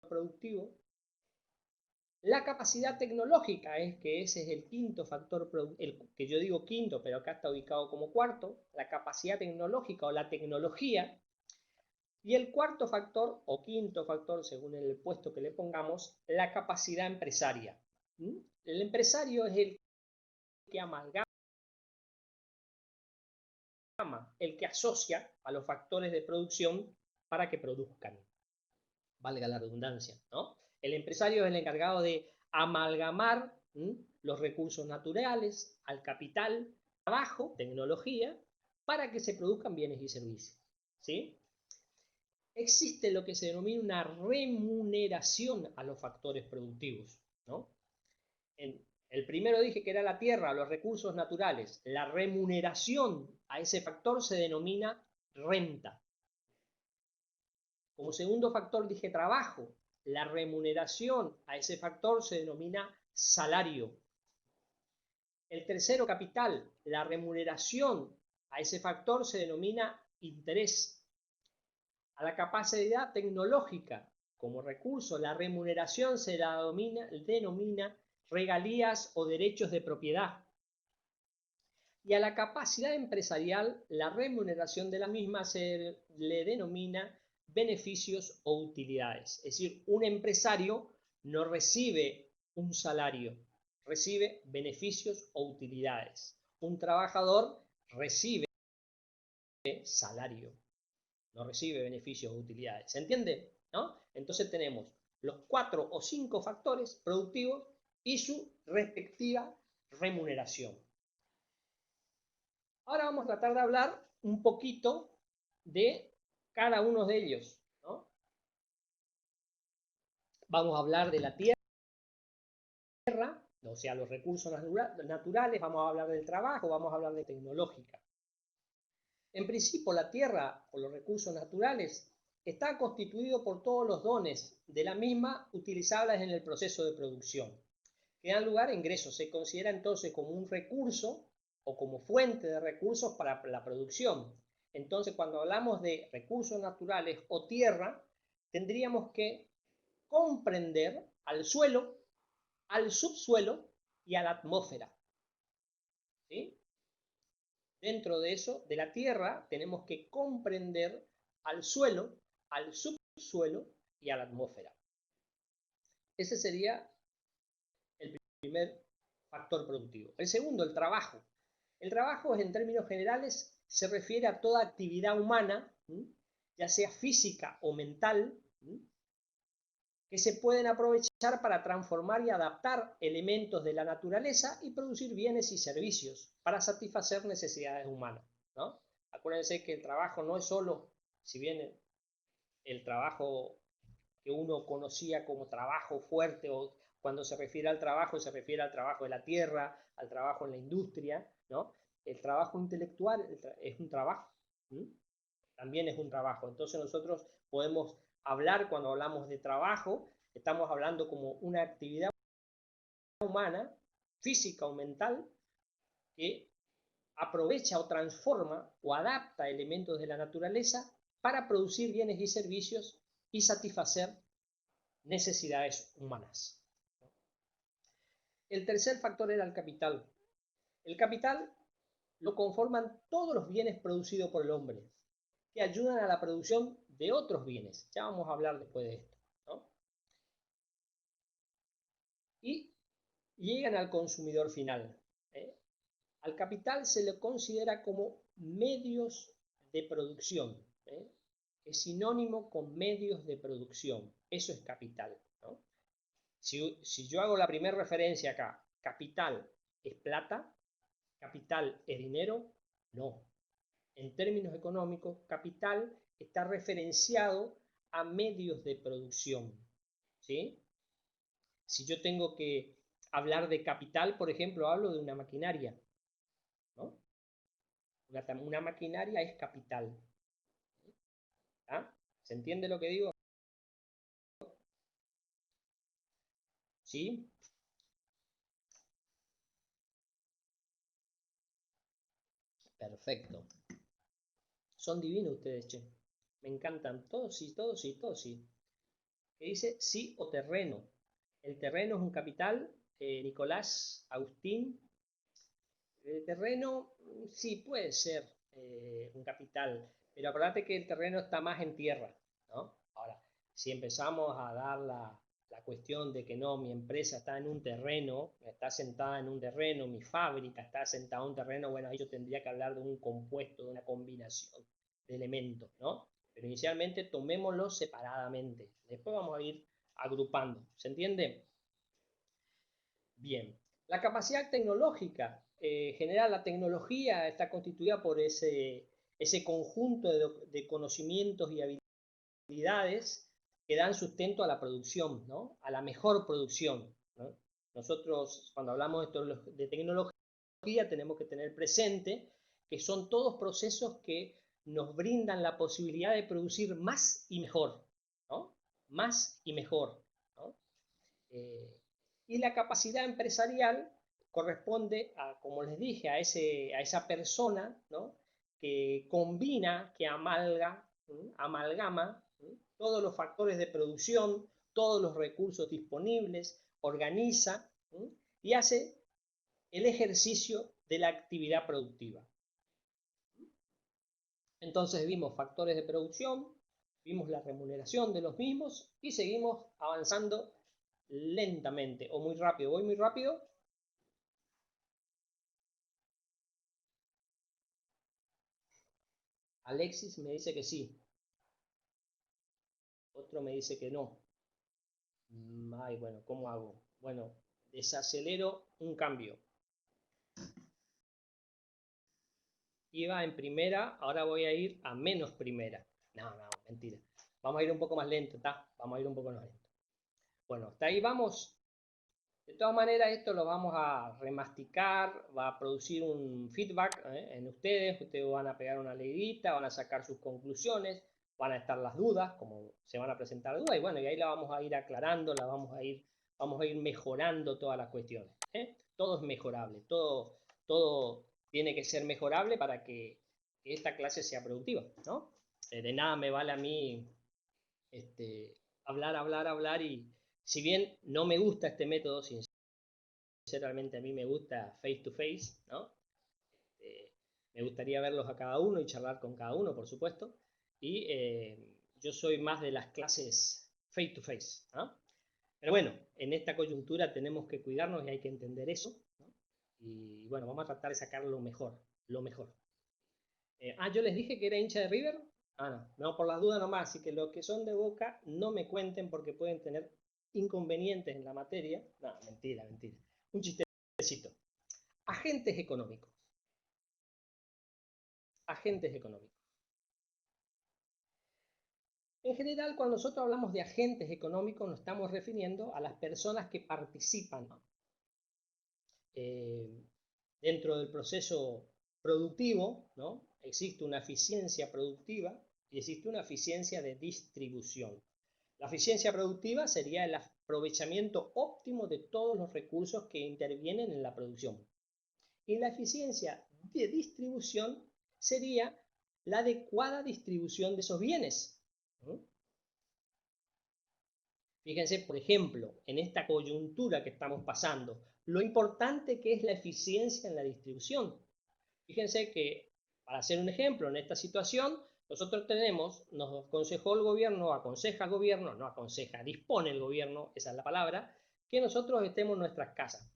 productivo. La capacidad tecnológica, que ese es el quinto factor, el que yo digo quinto, pero acá está ubicado como cuarto, la capacidad tecnológica o la tecnología. Y el cuarto factor, o quinto factor, según el puesto que le pongamos, la capacidad empresaria. El empresario es el que amalgama, el que asocia a los factores de producción para que produzcan, valga la redundancia, ¿no? El empresario es el encargado de amalgamar los recursos naturales al capital, trabajo, tecnología, para que se produzcan bienes y servicios, ¿sí? Existe lo que se denomina una remuneración a los factores productivos, ¿no? El primero dije que era la tierra, los recursos naturales. La remuneración a ese factor se denomina renta. Como segundo factor dije trabajo. La remuneración a ese factor se denomina salario. El tercero, capital. La remuneración a ese factor se denomina interés. A la capacidad tecnológica como recurso, la remuneración se la denomina regalías o derechos de propiedad. Y a la capacidad empresarial, la remuneración de la misma se le denomina beneficios o utilidades. Es decir, un empresario no recibe un salario, recibe beneficios o utilidades. Un trabajador recibe salario, no recibe beneficios o utilidades. ¿Se entiende? ¿No? Entonces tenemos los 4 o 5 factores productivos y su respectiva remuneración. Ahora vamos a tratar de hablar un poquito de cada uno de ellos, ¿no? Vamos a hablar de la tierra, o sea, los recursos naturales, vamos a hablar del trabajo, vamos a hablar de tecnológica. En principio, la tierra o los recursos naturales está constituido por todos los dones de la misma utilizables en el proceso de producción, que dan lugar a ingresos. Se considera entonces como un recurso o como fuente de recursos para la producción. Entonces, cuando hablamos de recursos naturales o tierra, tendríamos que comprender al suelo, al subsuelo y a la atmósfera, ¿sí? Dentro de eso, de la tierra, tenemos que comprender al suelo, al subsuelo y a la atmósfera. Ese sería el primer factor productivo. El segundo, el trabajo. El trabajo, en términos generales, se refiere a toda actividad humana, ya sea física o mental, que se pueden aprovechar para transformar y adaptar elementos de la naturaleza y producir bienes y servicios para satisfacer necesidades humanas, ¿no? Acuérdense que el trabajo no es solo, si bien el trabajo que uno conocía como trabajo fuerte, o cuando se refiere al trabajo, se refiere al trabajo de la tierra, al trabajo en la industria, ¿no? El trabajo intelectual es un trabajo, también es un trabajo. Entonces nosotros podemos hablar, cuando hablamos de trabajo, estamos hablando como una actividad humana, física o mental, que aprovecha o transforma o adapta elementos de la naturaleza para producir bienes y servicios y satisfacer necesidades humanas. El tercer factor era el capital. El capital lo conforman todos los bienes producidos por el hombre, que ayudan a la producción de otros bienes. Ya vamos a hablar después de esto, ¿no? Y llegan al consumidor final. Al capital se le considera como medios de producción. Es sinónimo con medios de producción. Eso es capital, ¿no? Si yo hago la primera referencia acá, capital es plata, capital es dinero, no. En términos económicos, capital está referenciado a medios de producción, ¿sí? Si yo tengo que hablar de capital, por ejemplo, hablo de una maquinaria, ¿no? Una maquinaria es capital. ¿Ah? ¿Se entiende lo que digo? ¿Sí? Perfecto. Son divinos ustedes, che. Me encantan. Todos sí, todos sí, todos sí. Que dice sí o terreno. El terreno es un capital. Nicolás, Agustín. El terreno, sí, puede ser un capital. Pero acordate que el terreno está más en tierra, ¿no? Ahora, si empezamos a dar la cuestión de que no, mi empresa está en un terreno, está sentada en un terreno, mi fábrica está sentada en un terreno, bueno, ahí yo tendría que hablar de un compuesto, de una combinación de elementos, ¿no? Pero inicialmente tomémoslos separadamente, después vamos a ir agrupando, ¿se entiende? Bien, la capacidad tecnológica, en general la tecnología está constituida por ese conjunto de conocimientos y habilidades que dan sustento a la producción, ¿no? A la mejor producción, ¿no? Nosotros cuando hablamos de tecnología tenemos que tener presente que son todos procesos que nos brindan la posibilidad de producir más y mejor, ¿no? Más y mejor, ¿no? Y la capacidad empresarial corresponde a, como les dije, a esa persona, ¿no? Que combina, que amalgama todos los factores de producción, todos los recursos disponibles, organiza y hace el ejercicio de la actividad productiva. Entonces vimos factores de producción, vimos la remuneración de los mismos y seguimos avanzando lentamente o muy rápido. ¿Voy muy rápido? Alexis me dice que sí. Otro me dice que no. Ay, bueno, ¿cómo hago? Bueno, desacelero un cambio. Iba en primera, ahora voy a ir a menos primera. No, mentira. Vamos a ir un poco más lento, ¿está? Vamos a ir un poco más lento. Bueno, hasta ahí vamos. De todas maneras, esto lo vamos a remasticar, va a producir un feedback en ustedes van a pegar una leidita, van a sacar sus conclusiones, van a estar las dudas, como se van a presentar dudas, y bueno, y ahí la vamos a ir aclarando, vamos a ir mejorando todas las cuestiones. Todo es mejorable, todo tiene que ser mejorable para que esta clase sea productiva, ¿no? De nada me vale a mí hablar y si bien no me gusta este método, sinceramente a mí me gusta face to face, ¿no? Me gustaría verlos a cada uno y charlar con cada uno, por supuesto, y yo soy más de las clases face to face, ¿no? Pero bueno, en esta coyuntura tenemos que cuidarnos y hay que entender eso, ¿no? Y bueno, vamos a tratar de sacar lo mejor, lo mejor. Yo les dije que era hincha de River. No, por las dudas nomás, así que los que son de Boca no me cuenten porque pueden tener inconvenientes en la materia. No, mentira, mentira. Un chistecito. Agentes económicos. Agentes económicos. En general, cuando nosotros hablamos de agentes económicos, nos estamos refiriendo a las personas que participan dentro del proceso productivo, ¿no? Existe una eficiencia productiva y existe una eficiencia de distribución. La eficiencia productiva sería el aprovechamiento óptimo de todos los recursos que intervienen en la producción. Y la eficiencia de distribución sería la adecuada distribución de esos bienes. Fíjense, por ejemplo, en esta coyuntura que estamos pasando, lo importante que es la eficiencia en la distribución. Fíjense que, para hacer un ejemplo, en esta situación, nosotros nos aconsejó el gobierno, aconseja el gobierno, no aconseja, dispone el gobierno, esa es la palabra, que nosotros estemos en nuestras casas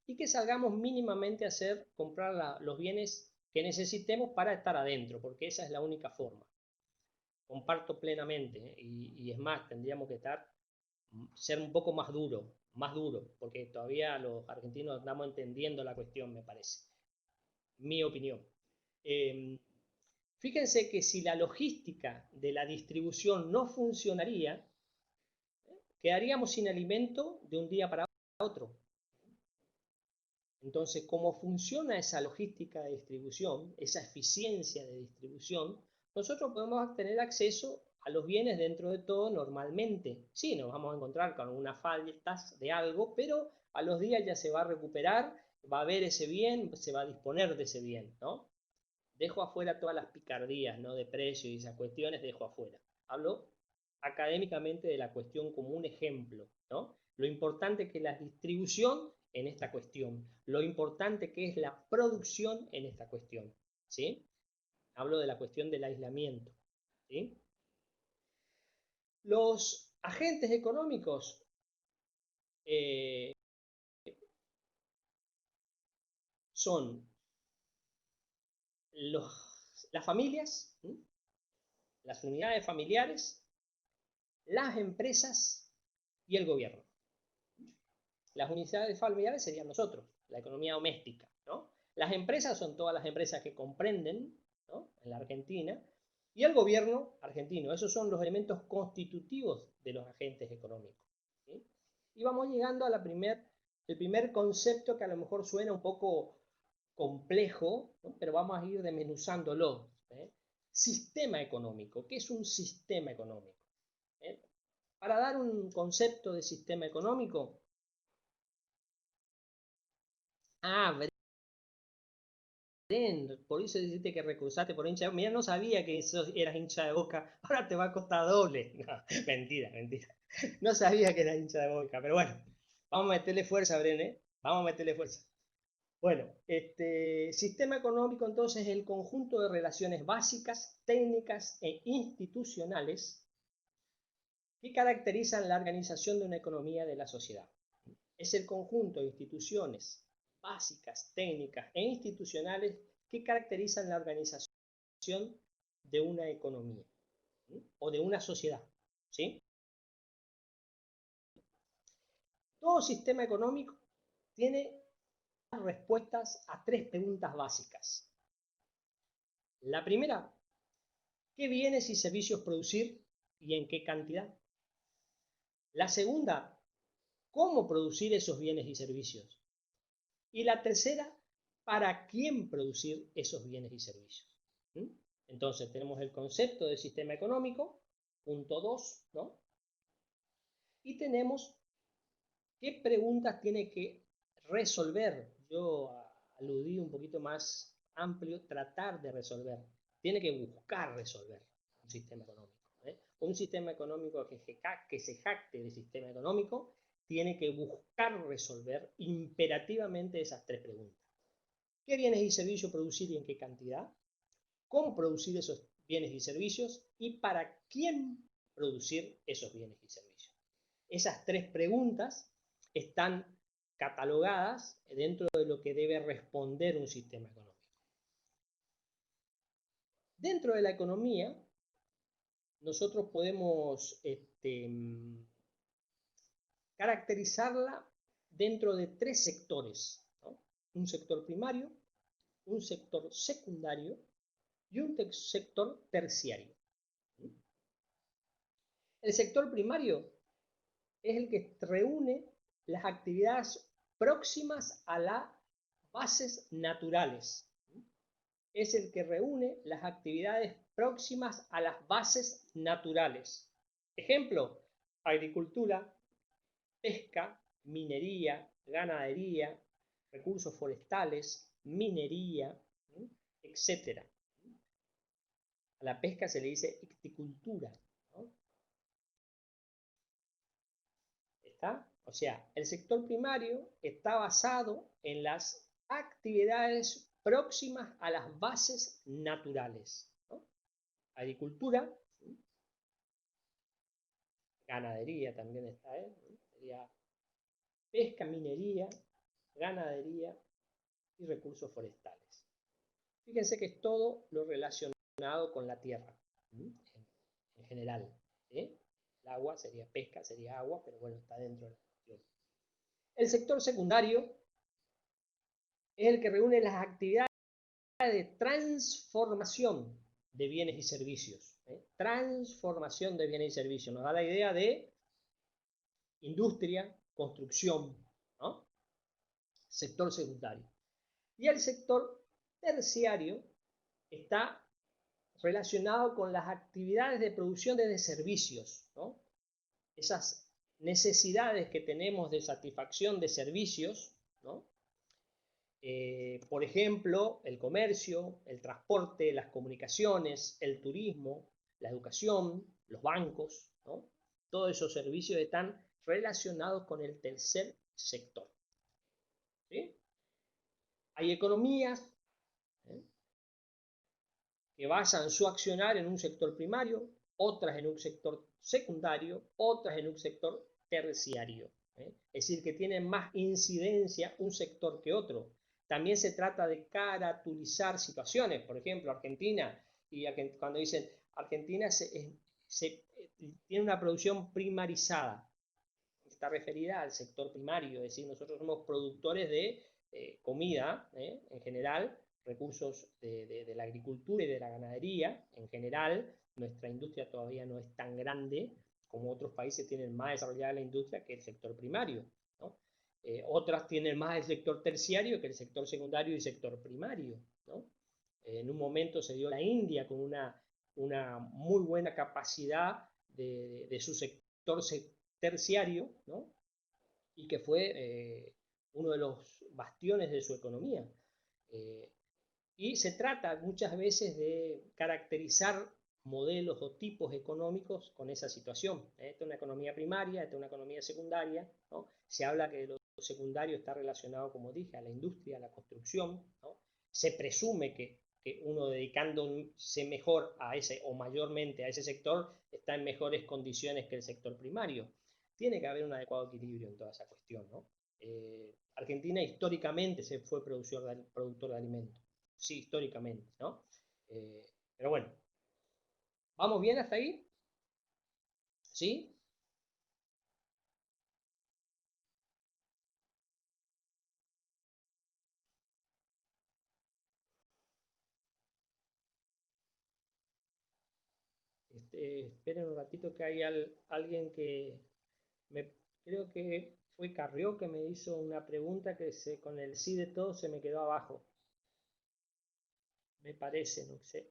y que salgamos mínimamente a comprar los bienes que necesitemos para estar adentro, porque esa es la única forma. Comparto plenamente, y es más, tendríamos que estar ser un poco más duro, porque todavía los argentinos estamos entendiendo la cuestión, me parece. Mi opinión. Fíjense que si la logística de la distribución no funcionaría, quedaríamos sin alimento de un día para otro. Entonces, ¿cómo funciona esa logística de distribución, esa eficiencia de distribución? Nosotros podemos tener acceso a los bienes dentro de todo normalmente. Sí, nos vamos a encontrar con unas faltas de algo, pero a los días ya se va a recuperar, va a haber ese bien, se va a disponer de ese bien, ¿no? Dejo afuera todas las picardías, ¿no? De precio y esas cuestiones, dejo afuera. Hablo académicamente de la cuestión como un ejemplo, ¿no? Lo importante que es la distribución en esta cuestión, lo importante que es la producción en esta cuestión, ¿sí? Hablo de la cuestión del aislamiento, ¿sí? Los agentes económicos son las familias, ¿sí? Las unidades familiares, las empresas y el gobierno. Las unidades familiares serían nosotros, la economía doméstica, ¿no? Las empresas son todas las empresas que comprenden, ¿no? En la Argentina, y el gobierno argentino. Esos son los elementos constitutivos de los agentes económicos, ¿sí? Y vamos llegando a el primer concepto que a lo mejor suena un poco complejo, ¿no? Pero vamos a ir desmenuzándolo. Sistema económico. ¿Qué es un sistema económico? Para dar un concepto de sistema económico, por eso dijiste que recursaste por hincha de Boca. Mira, no sabía que eras hincha de Boca. Ahora te va a costar doble. No, mentira, mentira. No sabía que eras hincha de Boca, pero bueno, vamos a meterle fuerza, Brené. Vamos a meterle fuerza. Bueno, sistema económico entonces es el conjunto de relaciones básicas, técnicas e institucionales que caracterizan la organización de una economía de la sociedad. Es el conjunto de instituciones básicas, técnicas e institucionales que caracterizan la organización de una economía, ¿sí? O de una sociedad, ¿sí? Todo sistema económico tiene respuestas a tres preguntas básicas. La primera, ¿qué bienes y servicios producir y en qué cantidad? La segunda, ¿cómo producir esos bienes y servicios? Y la tercera, ¿para quién producir esos bienes y servicios? ¿Mm? Entonces tenemos el concepto de sistema económico, punto 2, ¿no? Y tenemos qué preguntas tiene que resolver. Yo aludí un poquito más amplio, tratar de resolver. Tiene que buscar resolver un sistema económico. Un sistema económico que se jacte de sistema económico tiene que buscar resolver imperativamente esas tres preguntas. ¿Qué bienes y servicios producir y en qué cantidad? ¿Cómo producir esos bienes y servicios? ¿Y para quién producir esos bienes y servicios? Esas tres preguntas están catalogadas dentro de lo que debe responder un sistema económico. Dentro de la economía, nosotros podemos caracterizarla dentro de tres sectores, ¿no? Un sector primario, un sector secundario y un sector terciario. El sector primario es el que reúne las actividades próximas a las bases naturales. Es el que reúne las actividades próximas a las bases naturales. Ejemplo, agricultura, pesca, minería, ganadería, recursos forestales, minería, etc. A la pesca se le dice icticultura, ¿no? ¿Está? O sea, el sector primario está basado en las actividades próximas a las bases naturales, ¿no? Agricultura, ganadería también está, sería pesca, minería, ganadería y recursos forestales. Fíjense que es todo lo relacionado con la tierra, en general. El agua sería pesca, sería agua, pero bueno, está dentro de la cuestión. El sector secundario es el que reúne las actividades de transformación de bienes y servicios. Transformación de bienes y servicios. Nos da la idea de industria, construcción, ¿no? Sector secundario. Y el sector terciario está relacionado con las actividades de producción de servicios, ¿no? Esas necesidades que tenemos de satisfacción de servicios, ¿no? Por ejemplo, el comercio, el transporte, las comunicaciones, el turismo, la educación, los bancos, ¿no? Todos esos servicios están relacionados con el tercer sector. ¿Sí? Hay economías que basan su accionar en un sector primario, otras en un sector secundario, otras en un sector terciario. Es decir, que tienen más incidencia un sector que otro. También se trata de caracterizar situaciones. Por ejemplo, Argentina, y cuando dicen Argentina tiene una producción primarizada, está referida al sector primario, es decir, nosotros somos productores de comida en general, recursos de la agricultura y de la ganadería en general. Nuestra industria todavía no es tan grande como otros países tienen más desarrollada la industria que el sector primario, ¿no? Otras tienen más el sector terciario que el sector secundario y el sector primario, ¿no? En un momento se dio la India con una muy buena capacidad de su sector terciario, ¿no? Y que fue uno de los bastiones de su economía. Y se trata muchas veces de caracterizar modelos o tipos económicos con esa situación. Esta es una economía primaria, esta es una economía secundaria, ¿no? Se habla que lo secundario está relacionado, como dije, a la industria, a la construcción, ¿no? Se presume que uno dedicándose mejor a ese o mayormente a ese sector está en mejores condiciones que el sector primario. Tiene que haber un adecuado equilibrio en toda esa cuestión, ¿no? Argentina históricamente se fue productor de alimentos. Sí, históricamente, ¿no? Pero bueno, ¿vamos bien hasta ahí? ¿Sí? Esperen un ratito que hay alguien que creo que fue Carrió que me hizo una pregunta que con el sí de todo se me quedó abajo. Me parece, no sé.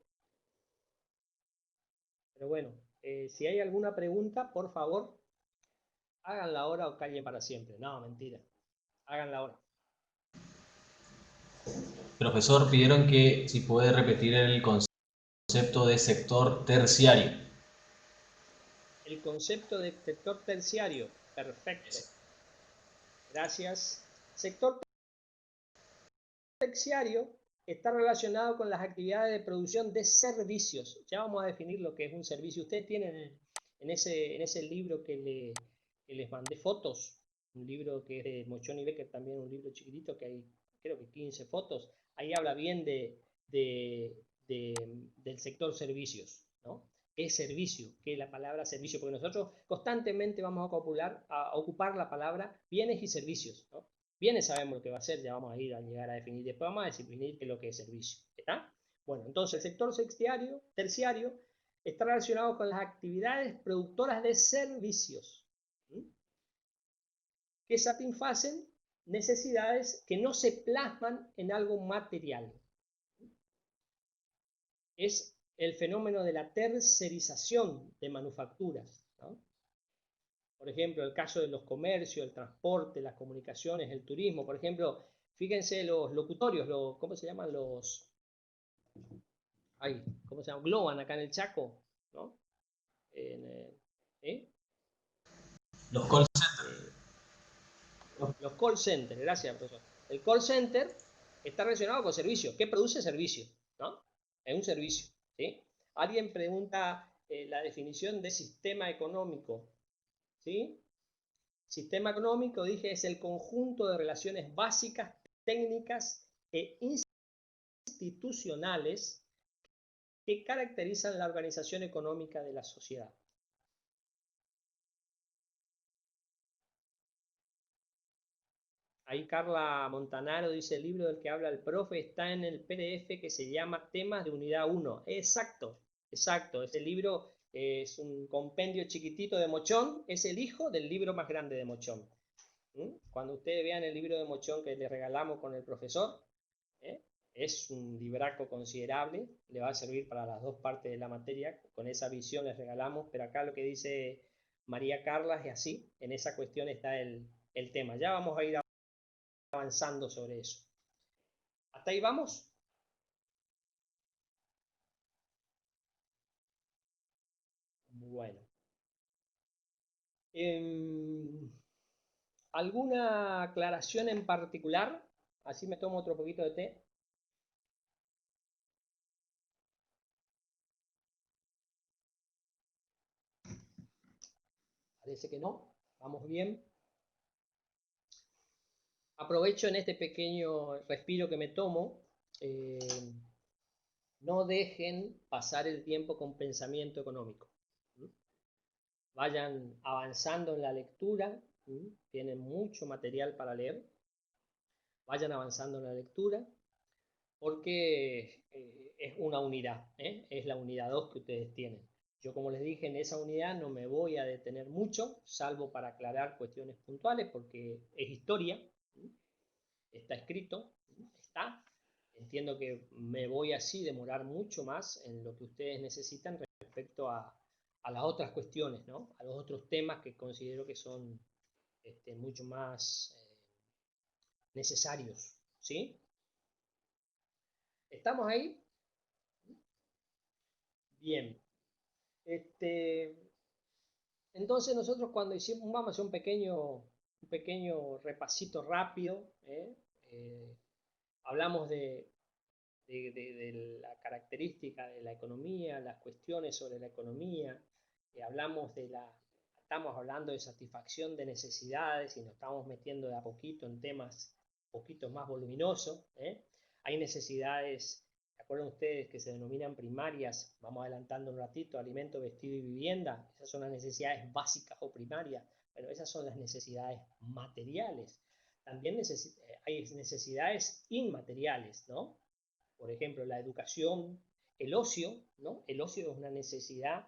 Pero bueno, si hay alguna pregunta, por favor, háganla ahora o callen para siempre. No, mentira. Háganla ahora. Profesor, pidieron que si puede repetir el concepto de sector terciario. El concepto de sector terciario. Perfecto. Gracias. Sector terciario está relacionado con las actividades de producción de servicios. Ya vamos a definir lo que es un servicio. Ustedes tienen en ese libro que les mandé fotos, un libro que es de Mochoni Becker, también un libro chiquitito que hay creo que 15 fotos. Ahí habla bien del sector servicios, ¿no? ¿Qué es servicio? ¿Qué es la palabra servicio? Porque nosotros constantemente vamos a ocupar la palabra bienes y servicios, ¿no? Bienes sabemos lo que va a ser, ya vamos a llegar a definir. Después vamos a definir qué es lo que es servicio. ¿Está? Bueno, entonces el sector terciario está relacionado con las actividades productoras de servicios, ¿sí? Que satisfacen necesidades que no se plasman en algo material. Es el fenómeno de la tercerización de manufacturas, ¿no? Por ejemplo, el caso de los comercios, el transporte, las comunicaciones, el turismo. Por ejemplo, fíjense los locutorios, ¿cómo se llaman los? ¿Cómo se llama? Globan acá en el Chaco, ¿no? Los call centers. Los call centers, gracias, profesor. El call center está relacionado con servicios. ¿Qué produce servicio? ¿No? Es un servicio, ¿sí? Alguien pregunta la definición de sistema económico, ¿sí? Sistema económico, dije, es el conjunto de relaciones básicas, técnicas e institucionales que caracterizan la organización económica de la sociedad. Ahí Carla Montanaro dice, el libro del que habla el profe está en el PDF que se llama Temas de Unidad 1. Exacto, exacto. Ese libro es un compendio chiquitito de Mochón, es el hijo del libro más grande de Mochón. Cuando ustedes vean el libro de Mochón que le regalamos con el profesor, ¿eh? Es un libraco considerable, le va a servir para las dos partes de la materia, con esa visión les regalamos, pero acá lo que dice María Carla es así, en esa cuestión está el tema. Ya vamos a ir avanzando sobre eso. ¿Hasta ahí vamos? Bueno. ¿Alguna aclaración en particular? Así me tomo otro poquito de té. Parece que no. Vamos bien. Aprovecho en este pequeño respiro que me tomo. No dejen pasar el tiempo con pensamiento económico. Vayan avanzando en la lectura. Tienen mucho material para leer. Vayan avanzando en la lectura porque es una unidad, es la unidad 2 que ustedes tienen. Yo, como les dije, en esa unidad no me voy a detener mucho, salvo para aclarar cuestiones puntuales, porque es historia, está escrito, está. Entiendo que me voy así demorar mucho más en lo que ustedes necesitan respecto a las otras cuestiones, ¿no? A los otros temas que considero que son mucho más necesarios, ¿sí? ¿Estamos ahí? Bien. Entonces nosotros cuando hicimos, vamos a hacer un pequeño repasito rápido, hablamos de la característica de la economía, las cuestiones sobre la economía, hablamos estamos hablando de satisfacción de necesidades y nos estamos metiendo de a poquito en temas un poquito más voluminosos. Hay necesidades, ¿se acuerdan ustedes que se denominan primarias? Vamos adelantando un ratito, alimento, vestido y vivienda. Esas son las necesidades básicas o primarias. Bueno, esas son las necesidades materiales. También hay necesidades inmateriales, ¿no? Por ejemplo, la educación, el ocio, ¿no? El ocio es una necesidad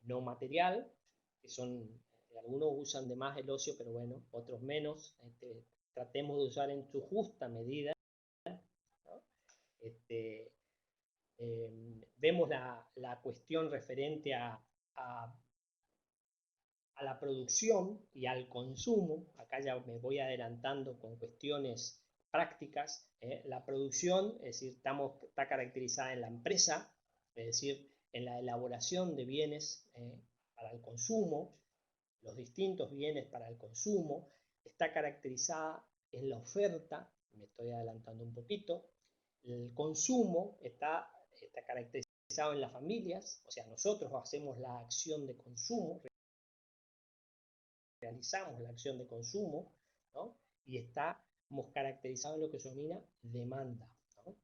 no material, que son, algunos usan de más el ocio, pero bueno, otros menos. Tratemos de usar en su justa medida, ¿no? Vemos la cuestión referente a la producción y al consumo. Acá ya me voy adelantando con cuestiones prácticas. La producción, es decir, está caracterizada en la empresa, es decir, en la elaboración de bienes para el consumo, los distintos bienes para el consumo, está caracterizada en la oferta, me estoy adelantando un poquito, el consumo está caracterizado en las familias, o sea, nosotros hacemos la acción de consumo, realizamos la acción de consumo, ¿no? Y estamos caracterizados en lo que se denomina demanda, ¿no?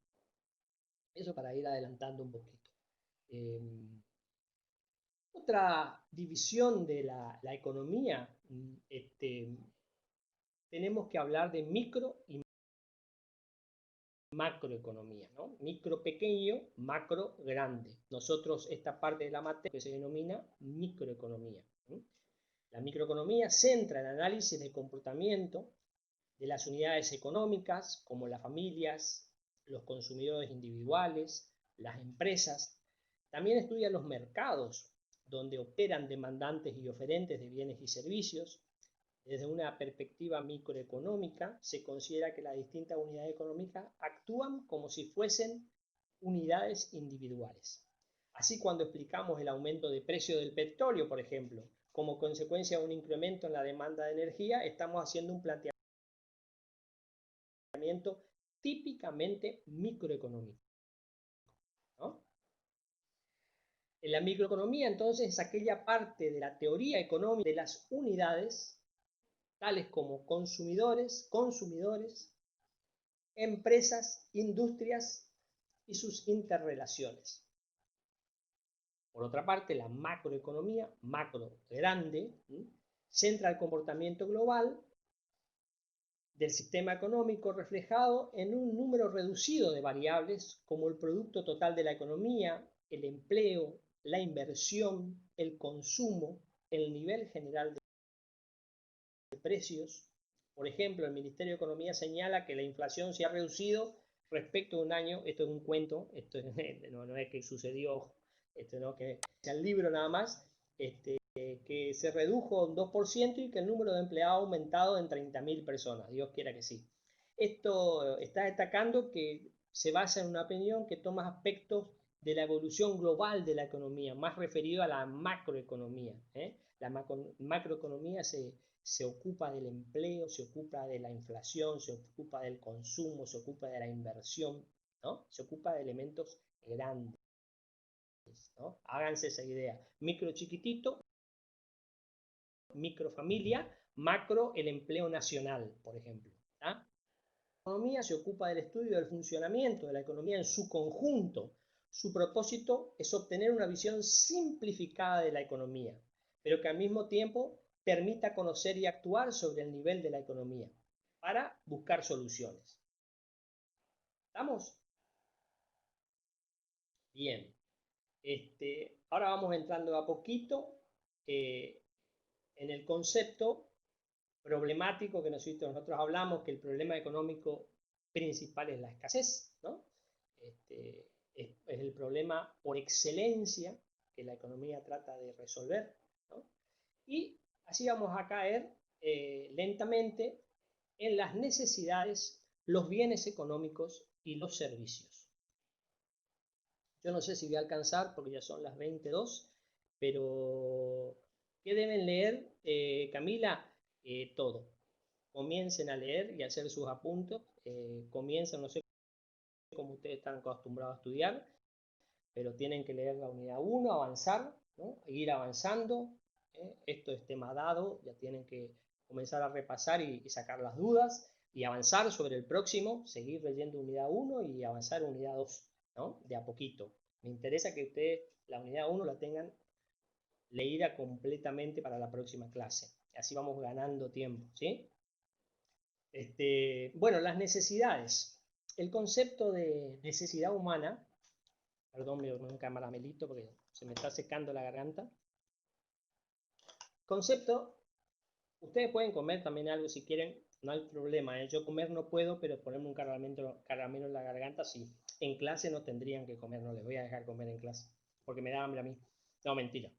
Eso para ir adelantando un poquito. Otra división de la economía, tenemos que hablar de micro y macroeconomía, ¿no? Micro pequeño, macro grande. Nosotros esta parte de la materia que se denomina microeconomía. La microeconomía centra el análisis del comportamiento de las unidades económicas, como las familias, los consumidores individuales, las empresas. También estudia los mercados, donde operan demandantes y oferentes de bienes y servicios. Desde una perspectiva microeconómica, se considera que las distintas unidades económicas actúan como si fuesen unidades individuales. Así, cuando explicamos el aumento de precio del petróleo, por ejemplo, como consecuencia de un incremento en la demanda de energía, estamos haciendo un planteamiento típicamente microeconómico, ¿no? En la microeconomía, entonces, es aquella parte de la teoría económica de las unidades, tales como consumidores, empresas, industrias y sus interrelaciones. Por otra parte, la macroeconomía, macro grande, centra el comportamiento global del sistema económico reflejado en un número reducido de variables como el producto total de la economía, el empleo, la inversión, el consumo, el nivel general de precios. Por ejemplo, el Ministerio de Economía señala que la inflación se ha reducido respecto a un año. Esto es un cuento, esto no es que sucedió, esto no que sea el libro nada más, que se redujo un 2% y que el número de empleados ha aumentado en 30.000 personas, Dios quiera que sí. Esto está destacando que se basa en una opinión que toma aspectos de la evolución global de la economía, más referido a la macroeconomía. La macroeconomía se ocupa del empleo, se ocupa de la inflación, se ocupa del consumo, se ocupa de la inversión, ¿no? Se ocupa de elementos grandes, ¿no? Háganse esa idea. Micro chiquitito, microfamilia, macro el empleo nacional, por ejemplo. ¿Ah? La economía se ocupa del estudio del funcionamiento de la economía en su conjunto. Su propósito es obtener una visión simplificada de la economía, pero que al mismo tiempo permita conocer y actuar sobre el nivel de la economía para buscar soluciones. ¿Estamos? Bien. Ahora vamos entrando a poquito en el concepto problemático que nosotros hablamos, que el problema económico principal es la escasez, ¿no? Es el problema por excelencia que la economía trata de resolver, ¿no? Y así vamos a caer lentamente en las necesidades, los bienes económicos y los servicios. Yo no sé si voy a alcanzar porque ya son las 22, pero ¿qué deben leer, Camila? Todo. Comiencen a leer y a hacer sus apuntes. Comiencen, no sé cómo ustedes están acostumbrados a estudiar, pero tienen que leer la unidad 1, avanzar, ¿no? Ir avanzando. Esto es tema dado, ya tienen que comenzar a repasar y sacar las dudas y avanzar sobre el próximo, seguir leyendo unidad 1 y avanzar unidad 2, ¿no? De a poquito. Me interesa que ustedes la unidad 1 la tengan leída completamente para la próxima clase. Así vamos ganando tiempo, ¿sí? Bueno, las necesidades. El concepto de necesidad humana, perdón, me voy a un caramelito porque se me está secando la garganta. Concepto, ustedes pueden comer también algo si quieren, no hay problema, ¿eh? Yo comer no puedo, pero ponerme un caramelo en la garganta sí. En clase no tendrían que comer, no les voy a dejar comer en clase, porque me da hambre a mí. No, mentira.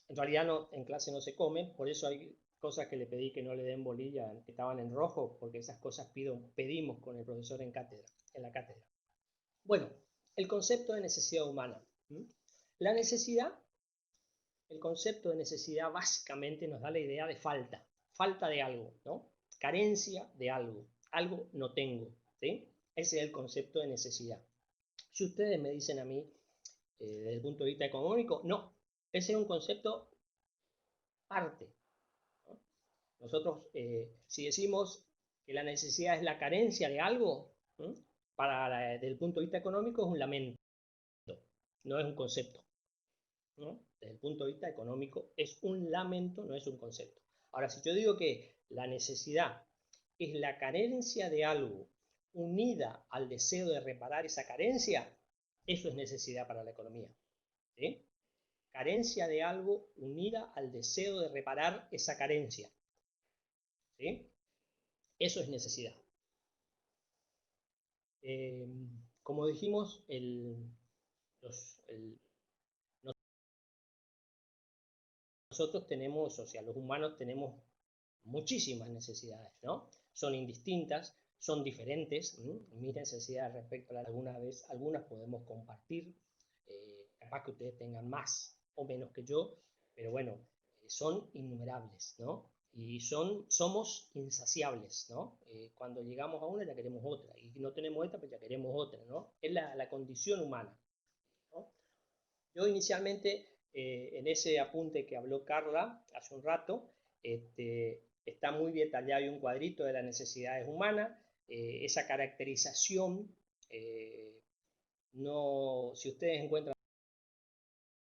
En realidad no, en clase no se come, por eso hay cosas que le pedí que no le den bolilla, que estaban en rojo, porque esas cosas pedimos con el profesor en la cátedra. Bueno, el concepto de necesidad humana. La necesidad, el concepto de necesidad básicamente nos da la idea de falta de algo, ¿no? Carencia de algo no tengo, ¿sí? Ese es el concepto de necesidad. Si ustedes me dicen a mí, desde el punto de vista económico, no, ese es un concepto parte. ¿No? Nosotros, si decimos que la necesidad es la carencia de algo, desde el punto de vista económico es un lamento, no es un concepto. ¿No? Desde el punto de vista económico es un lamento, no es un concepto. Ahora, si yo digo que la necesidad es la carencia de algo unida al deseo de reparar esa carencia, eso es necesidad para la economía. ¿Sí? Carencia de algo unida al deseo de reparar esa carencia. ¿Sí? Eso es necesidad. Como dijimos, nosotros tenemos, o sea, los humanos tenemos muchísimas necesidades, ¿no? Son indistintas, son diferentes. Mis necesidades respecto a algunas podemos compartir, capaz que ustedes tengan más o menos que yo, pero bueno, son innumerables, ¿no? Y somos insaciables, ¿no? Cuando llegamos a una ya queremos otra, y no tenemos esta, pues ya queremos otra, ¿no? Es la condición humana, ¿no? Yo inicialmente, en ese apunte que habló Carla hace un rato, está muy detallado, hay un cuadrito de las necesidades humanas, esa caracterización, no, si ustedes encuentran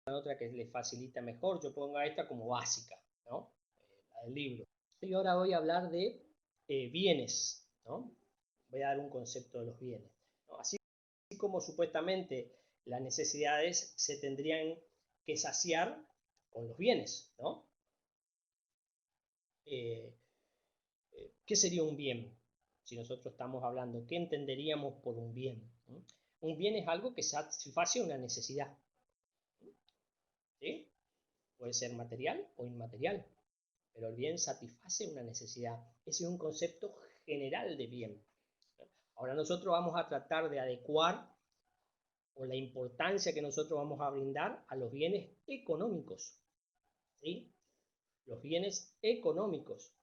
otra que les facilita mejor, yo pongo esta como básica, ¿no? La del libro. Y ahora voy a hablar de bienes, ¿no? Voy a dar un concepto de los bienes, ¿no? Así como supuestamente las necesidades se tendrían que saciar con los bienes, ¿no? ¿Qué sería un bien? Si nosotros estamos hablando, ¿qué entenderíamos por un bien? Un bien es algo que satisface una necesidad, ¿sí? Puede ser material o inmaterial, pero el bien satisface una necesidad. Ese es un concepto general de bien. Ahora nosotros vamos a tratar de adecuar o la importancia que nosotros vamos a brindar a los bienes económicos, ¿sí? Los bienes económicos.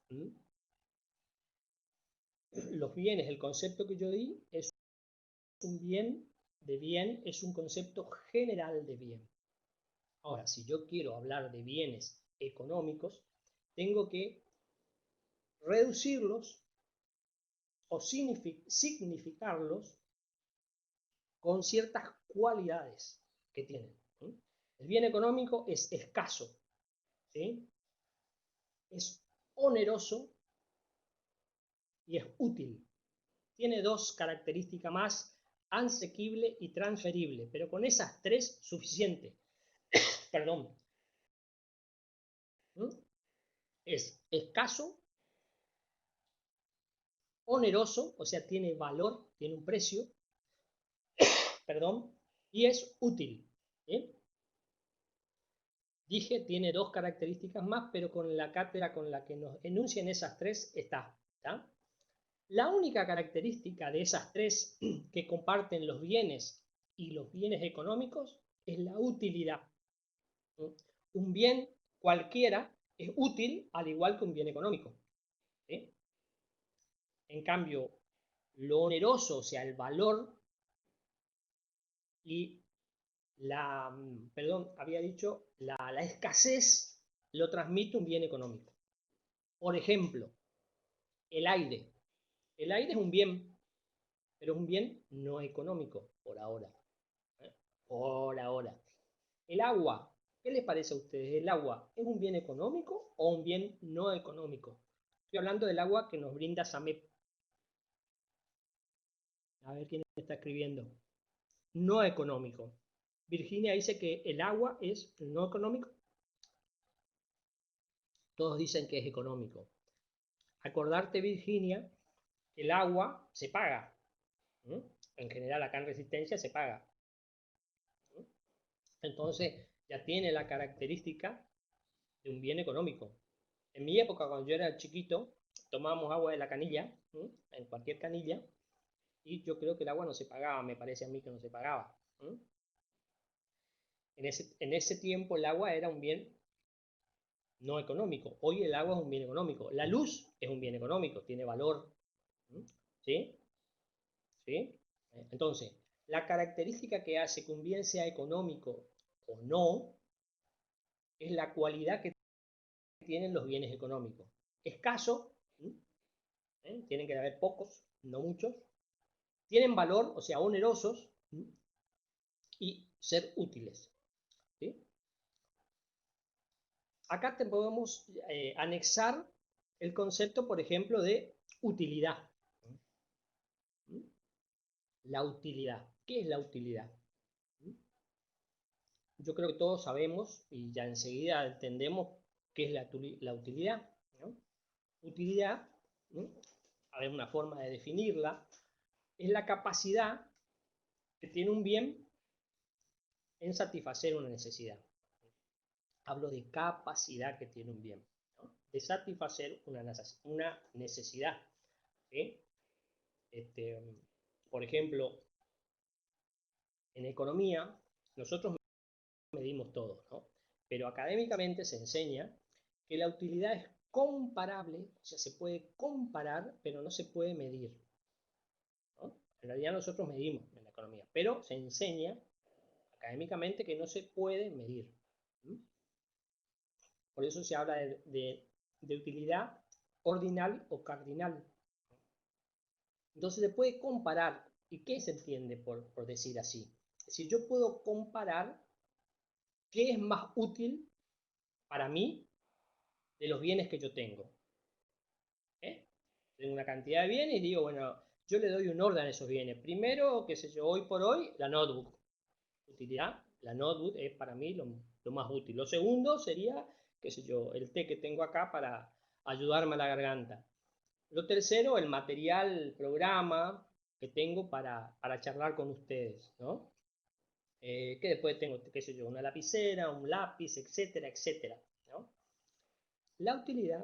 Los bienes, el concepto que yo di es un bien de bien, es un concepto general de bien. Ahora, si yo quiero hablar de bienes económicos, tengo que reducirlos o significarlos con ciertas cualidades que tienen. El bien económico es escaso, ¿sí? Es oneroso y es útil. Tiene dos características más: asequible y transferible, pero con esas tres suficiente. Perdón. Es escaso, oneroso, o sea, tiene valor, tiene un precio, perdón, y es útil. ¿Sí? Dije, tiene dos características más, pero con la cátedra con la que nos enuncian esas tres está. La única característica de esas tres que comparten los bienes y los bienes económicos es la utilidad. Un bien cualquiera es útil al igual que un bien económico. ¿Sí? En cambio, lo oneroso, o sea, el valor y había dicho, la escasez lo transmite un bien económico. Por ejemplo, el aire. El aire es un bien, pero es un bien no económico por ahora. Por ahora. El agua. ¿Qué les parece a ustedes? ¿El agua es un bien económico o un bien no económico? Estoy hablando del agua que nos brinda SAMEP. A ver quién está escribiendo. No económico. Virginia dice que el agua es no económico. Todos dicen que es económico. Acordarte, Virginia, que el agua se paga. En general, acá en Resistencia se paga. Entonces, ya tiene la característica de un bien económico. En mi época, cuando yo era chiquito, tomábamos agua de la canilla, en cualquier canilla, y yo creo que el agua no se pagaba, me parece a mí que no se pagaba. En ese tiempo el agua era un bien no económico. Hoy el agua es un bien económico. La luz es un bien económico, tiene valor. ¿Sí? ¿Sí? Entonces, la característica que hace que un bien sea económico o no es la cualidad que tienen los bienes económicos. Escaso, tienen que haber pocos, no muchos. Tienen valor, o sea, onerosos, y ser útiles. ¿Sí? Acá te podemos anexar el concepto, por ejemplo, de utilidad. La utilidad. ¿Qué es la utilidad? Yo creo que todos sabemos y ya enseguida entendemos qué es la utilidad. ¿No? Utilidad, a ver, una forma de definirla, es la capacidad que tiene un bien en satisfacer una necesidad. Hablo de capacidad que tiene un bien, ¿no? De satisfacer una necesidad. ¿Sí? Por ejemplo, en economía, nosotros medimos todo, ¿no? Pero académicamente se enseña que la utilidad es comparable, o sea, se puede comparar, pero no se puede medir, ¿no? En realidad nosotros medimos en la economía, pero se enseña académicamente que no se puede medir. Por eso se habla de utilidad ordinal o cardinal. Entonces se puede comparar. ¿Y qué se entiende por decir así? Es decir, yo puedo comparar qué es más útil para mí de los bienes que yo tengo. ¿Eh? Tengo una cantidad de bienes y digo, bueno, yo le doy un orden a esos bienes. Primero, qué sé yo, hoy por hoy, la notebook. Utilidad, la notebook es para mí lo más útil. Lo segundo sería, qué sé yo, el té que tengo acá para ayudarme a la garganta. Lo tercero, el material, el programa que tengo para charlar con ustedes, ¿no? Que después tengo, qué sé yo, una lapicera, un lápiz, etcétera, etcétera, ¿no? La utilidad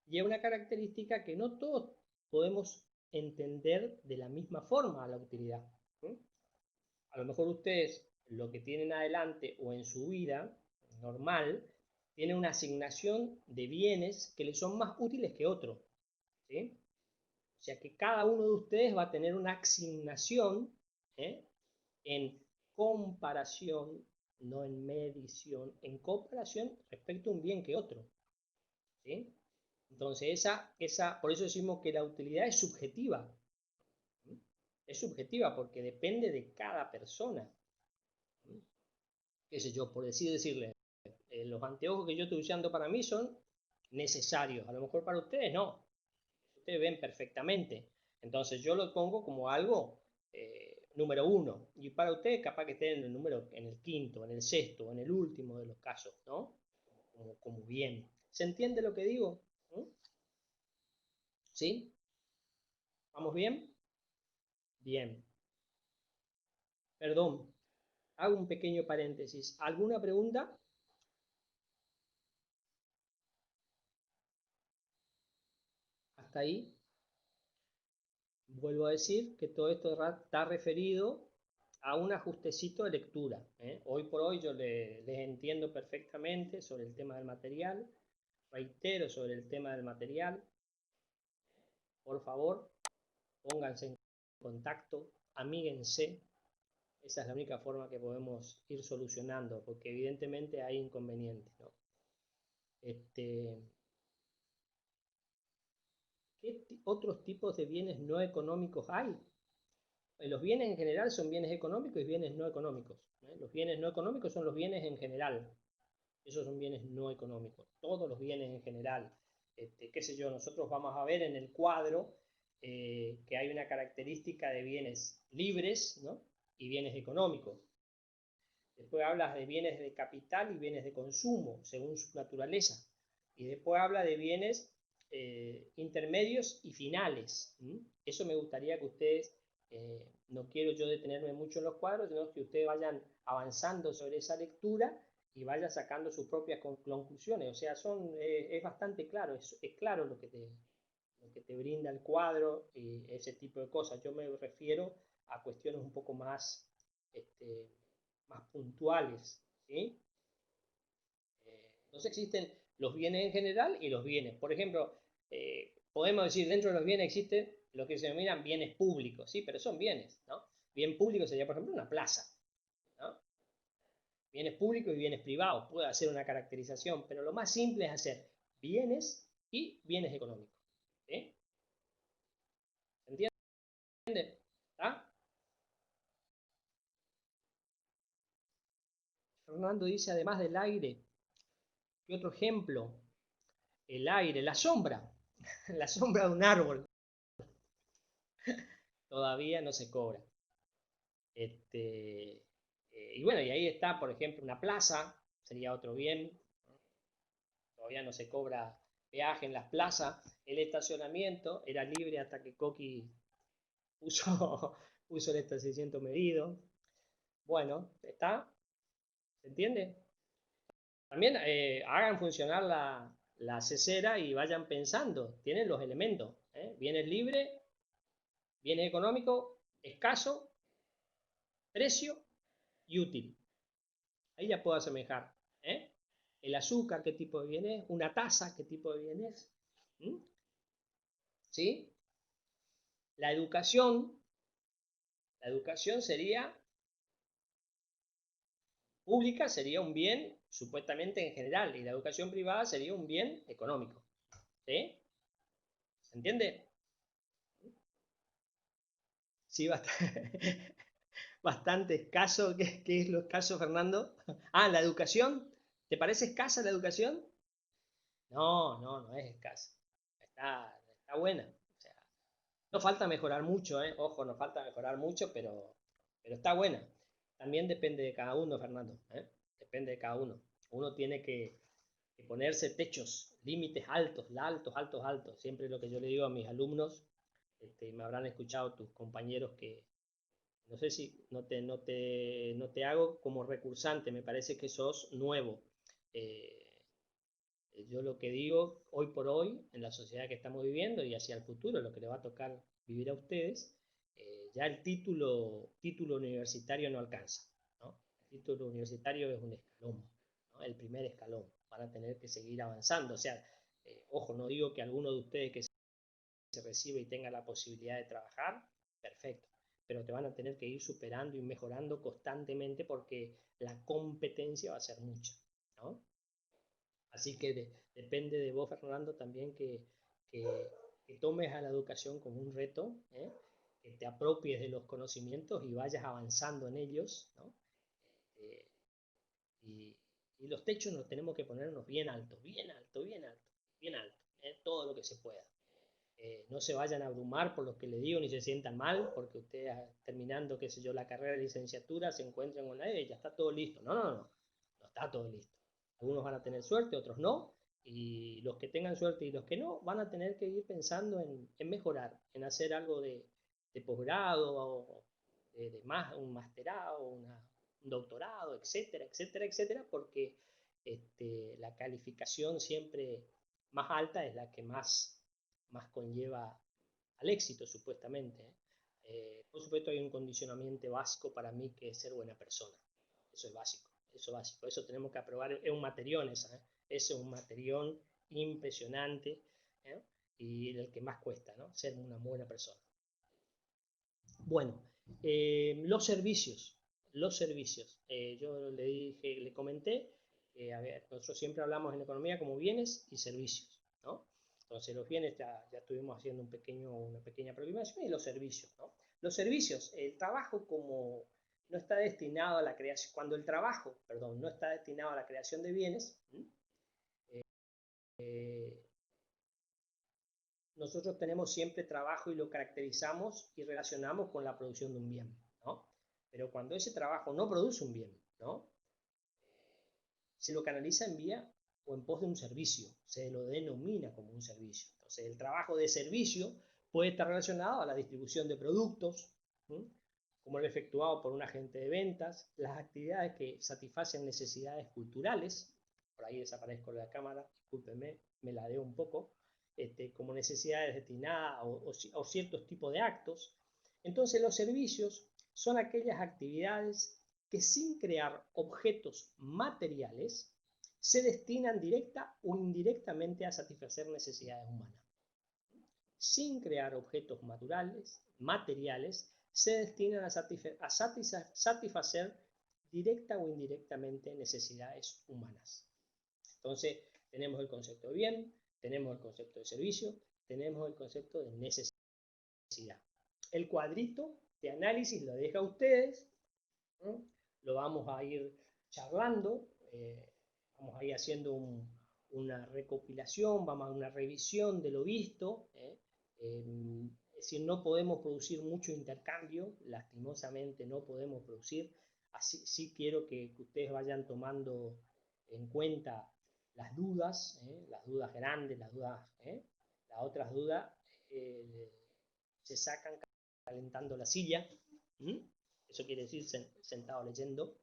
lleva una característica que no todos podemos entender de la misma forma a la utilidad. ¿Sí? A lo mejor ustedes lo que tienen adelante o en su vida normal tienen una asignación de bienes que les son más útiles que otros. ¿Sí? O sea que cada uno de ustedes va a tener una asignación en comparación, no en medición, en comparación respecto a un bien que otro. ¿Sí? Entonces, por eso decimos que la utilidad es subjetiva. ¿Sí? Es subjetiva porque depende de cada persona. ¿Sí? Qué sé yo, por decirle, los anteojos que yo estoy usando para mí son necesarios. A lo mejor para ustedes no. Ustedes ven perfectamente. Entonces yo lo pongo como algo número uno. Y para ustedes capaz que estén en el número, en el quinto, en el sexto, en el último de los casos, ¿no? Como bien. ¿Se entiende lo que digo? ¿Sí? ¿Vamos bien? Bien. Perdón. Hago un pequeño paréntesis. ¿Alguna pregunta? Hasta ahí. Vuelvo a decir que todo esto está referido a un ajustecito de lectura. Hoy por hoy yo les entiendo perfectamente sobre el tema del material. Reitero sobre el tema del material. Por favor, pónganse en contacto, amíguense. Esa es la única forma que podemos ir solucionando, porque evidentemente hay inconvenientes, ¿no? ¿Qué otros tipos de bienes no económicos hay? Los bienes en general son bienes económicos y bienes no económicos. Los bienes no económicos son los bienes en general. Esos son bienes no económicos. Todos los bienes en general. Qué sé yo, nosotros vamos a ver en el cuadro que hay una característica de bienes libres, ¿no? Y bienes económicos. Después habla de bienes de capital y bienes de consumo, según su naturaleza. Y después habla de bienes intermedios y finales. Eso me gustaría que ustedes, no quiero yo detenerme mucho en los cuadros, sino que ustedes vayan avanzando sobre esa lectura y vayan sacando sus propias conclusiones. O sea, es bastante claro, es claro lo que te brinda el cuadro y ese tipo de cosas. Yo me refiero a cuestiones un poco más más puntuales, ¿sí? Entonces existen los bienes en general y los bienes. Por ejemplo, podemos decir, dentro de los bienes existen los que se denominan bienes públicos, ¿sí? Pero son bienes, ¿no? Bien público sería, por ejemplo, una plaza, ¿no? Bienes públicos y bienes privados, puede hacer una caracterización, pero lo más simple es hacer bienes y bienes económicos, ¿sí? ¿Se entiende? ¿Está? Fernando dice, además del aire, ¿qué otro ejemplo? El aire, la sombra, la sombra de un árbol, todavía no se cobra. Y bueno, y ahí está, por ejemplo, una plaza, sería otro bien, todavía no se cobra peaje en las plazas, el estacionamiento era libre hasta que Coqui puso, puso el estacionamiento medido. Bueno, ¿está? ¿Se entiende? También hagan funcionar la cesera y vayan pensando, tienen los elementos, bienes libres, bienes económicos, escaso, precio y útil. Ahí ya puedo asemejar. El azúcar, ¿qué tipo de bien es? Una taza, ¿qué tipo de bien es? ¿Sí? La educación sería pública, sería un bien supuestamente en general, y la educación privada sería un bien económico. ¿Sí? ¿Se entiende? Sí, bastante, bastante escaso. ¿Qué es lo escaso, Fernando? Ah, la educación. ¿Te parece escasa la educación? No, no, no es escasa. Está está buena. O sea, nos falta mejorar mucho, ¿eh? Ojo, nos falta mejorar mucho, pero está buena. También depende de cada uno, Fernando, ¿eh? Depende de cada uno. Uno tiene que ponerse techos, límites altos, altos, altos, altos. Siempre lo que yo le digo a mis alumnos, me habrán escuchado tus compañeros que, no sé si no te hago como recursante, me parece que sos nuevo. Eh, yo lo que digo, hoy por hoy, en la sociedad que estamos viviendo y hacia el futuro, lo que le va a tocar vivir a ustedes, ya el título universitario no alcanza, ¿no? El título universitario es un escalón, ¿no? El primer escalón. Van a tener que seguir avanzando. O sea, ojo, no digo que alguno de ustedes que se recibe y tenga la posibilidad de trabajar, perfecto, pero te van a tener que ir superando y mejorando constantemente porque la competencia va a ser mucha, ¿no? Así que depende de vos, Fernando, también que, que tomes a la educación como un reto, ¿eh? Que te apropies de los conocimientos y vayas avanzando en ellos, ¿no? Eh, y, y, los techos nos tenemos que ponernos bien altos, bien alto, bien alto, bien alto, todo lo que se pueda. No se vayan a abrumar por lo que le digo ni se sientan mal porque ustedes terminando, qué sé yo, la carrera de licenciatura se encuentran con la ya está todo listo. No, no, no, no está todo listo. Algunos van a tener suerte, otros no, y los que tengan suerte y los que no van a tener que ir pensando en mejorar, en hacer algo de posgrado o de más, un masterado, un doctorado, etcétera, etcétera, etcétera, porque la calificación siempre más alta es la que más conlleva al éxito, supuestamente. Por supuesto, hay un condicionamiento básico para mí que es ser buena persona. Eso es básico, eso es básico. Eso tenemos que aprobar. Es un materión esa, ¿eh? Eso es un materión impresionante, ¿eh? Y el que más cuesta, ¿no? Ser una buena persona. Bueno, los servicios. Los servicios. Yo le dije, le comenté, a ver, nosotros siempre hablamos en economía como bienes y servicios, ¿no? Entonces los bienes ya estuvimos haciendo una pequeña aproximación y los servicios, ¿no? Los servicios, el trabajo como no está destinado a la creación, cuando el trabajo, perdón, no está destinado a la creación de bienes, eh, nosotros tenemos siempre trabajo y lo caracterizamos y relacionamos con la producción de un bien, ¿no? Pero cuando ese trabajo no produce un bien, ¿no? Se lo canaliza en vía o en pos de un servicio, se lo denomina como un servicio. Entonces, el trabajo de servicio puede estar relacionado a la distribución de productos, ¿sí? Como el efectuado por un agente de ventas, las actividades que satisfacen necesidades culturales, por ahí desaparezco de la cámara, discúlpenme, me la deo un poco, como necesidades destinadas o ciertos tipos de actos. Entonces los servicios son aquellas actividades que sin crear objetos materiales se destinan directa o indirectamente a satisfacer necesidades humanas. Sin crear objetos materiales se destinan a satisfacer directa o indirectamente necesidades humanas. Entonces, tenemos el concepto de bien, tenemos el concepto de servicio, tenemos el concepto de necesidad. El cuadrito de análisis lo deja a ustedes, ¿no? Lo vamos a ir charlando, vamos a ir haciendo una recopilación, vamos a una revisión de lo visto, es decir, no podemos producir mucho intercambio, lastimosamente no podemos producir, así sí quiero que ustedes vayan tomando en cuenta las dudas grandes, las otras dudas se sacan calentando la silla, eso quiere decir sentado leyendo.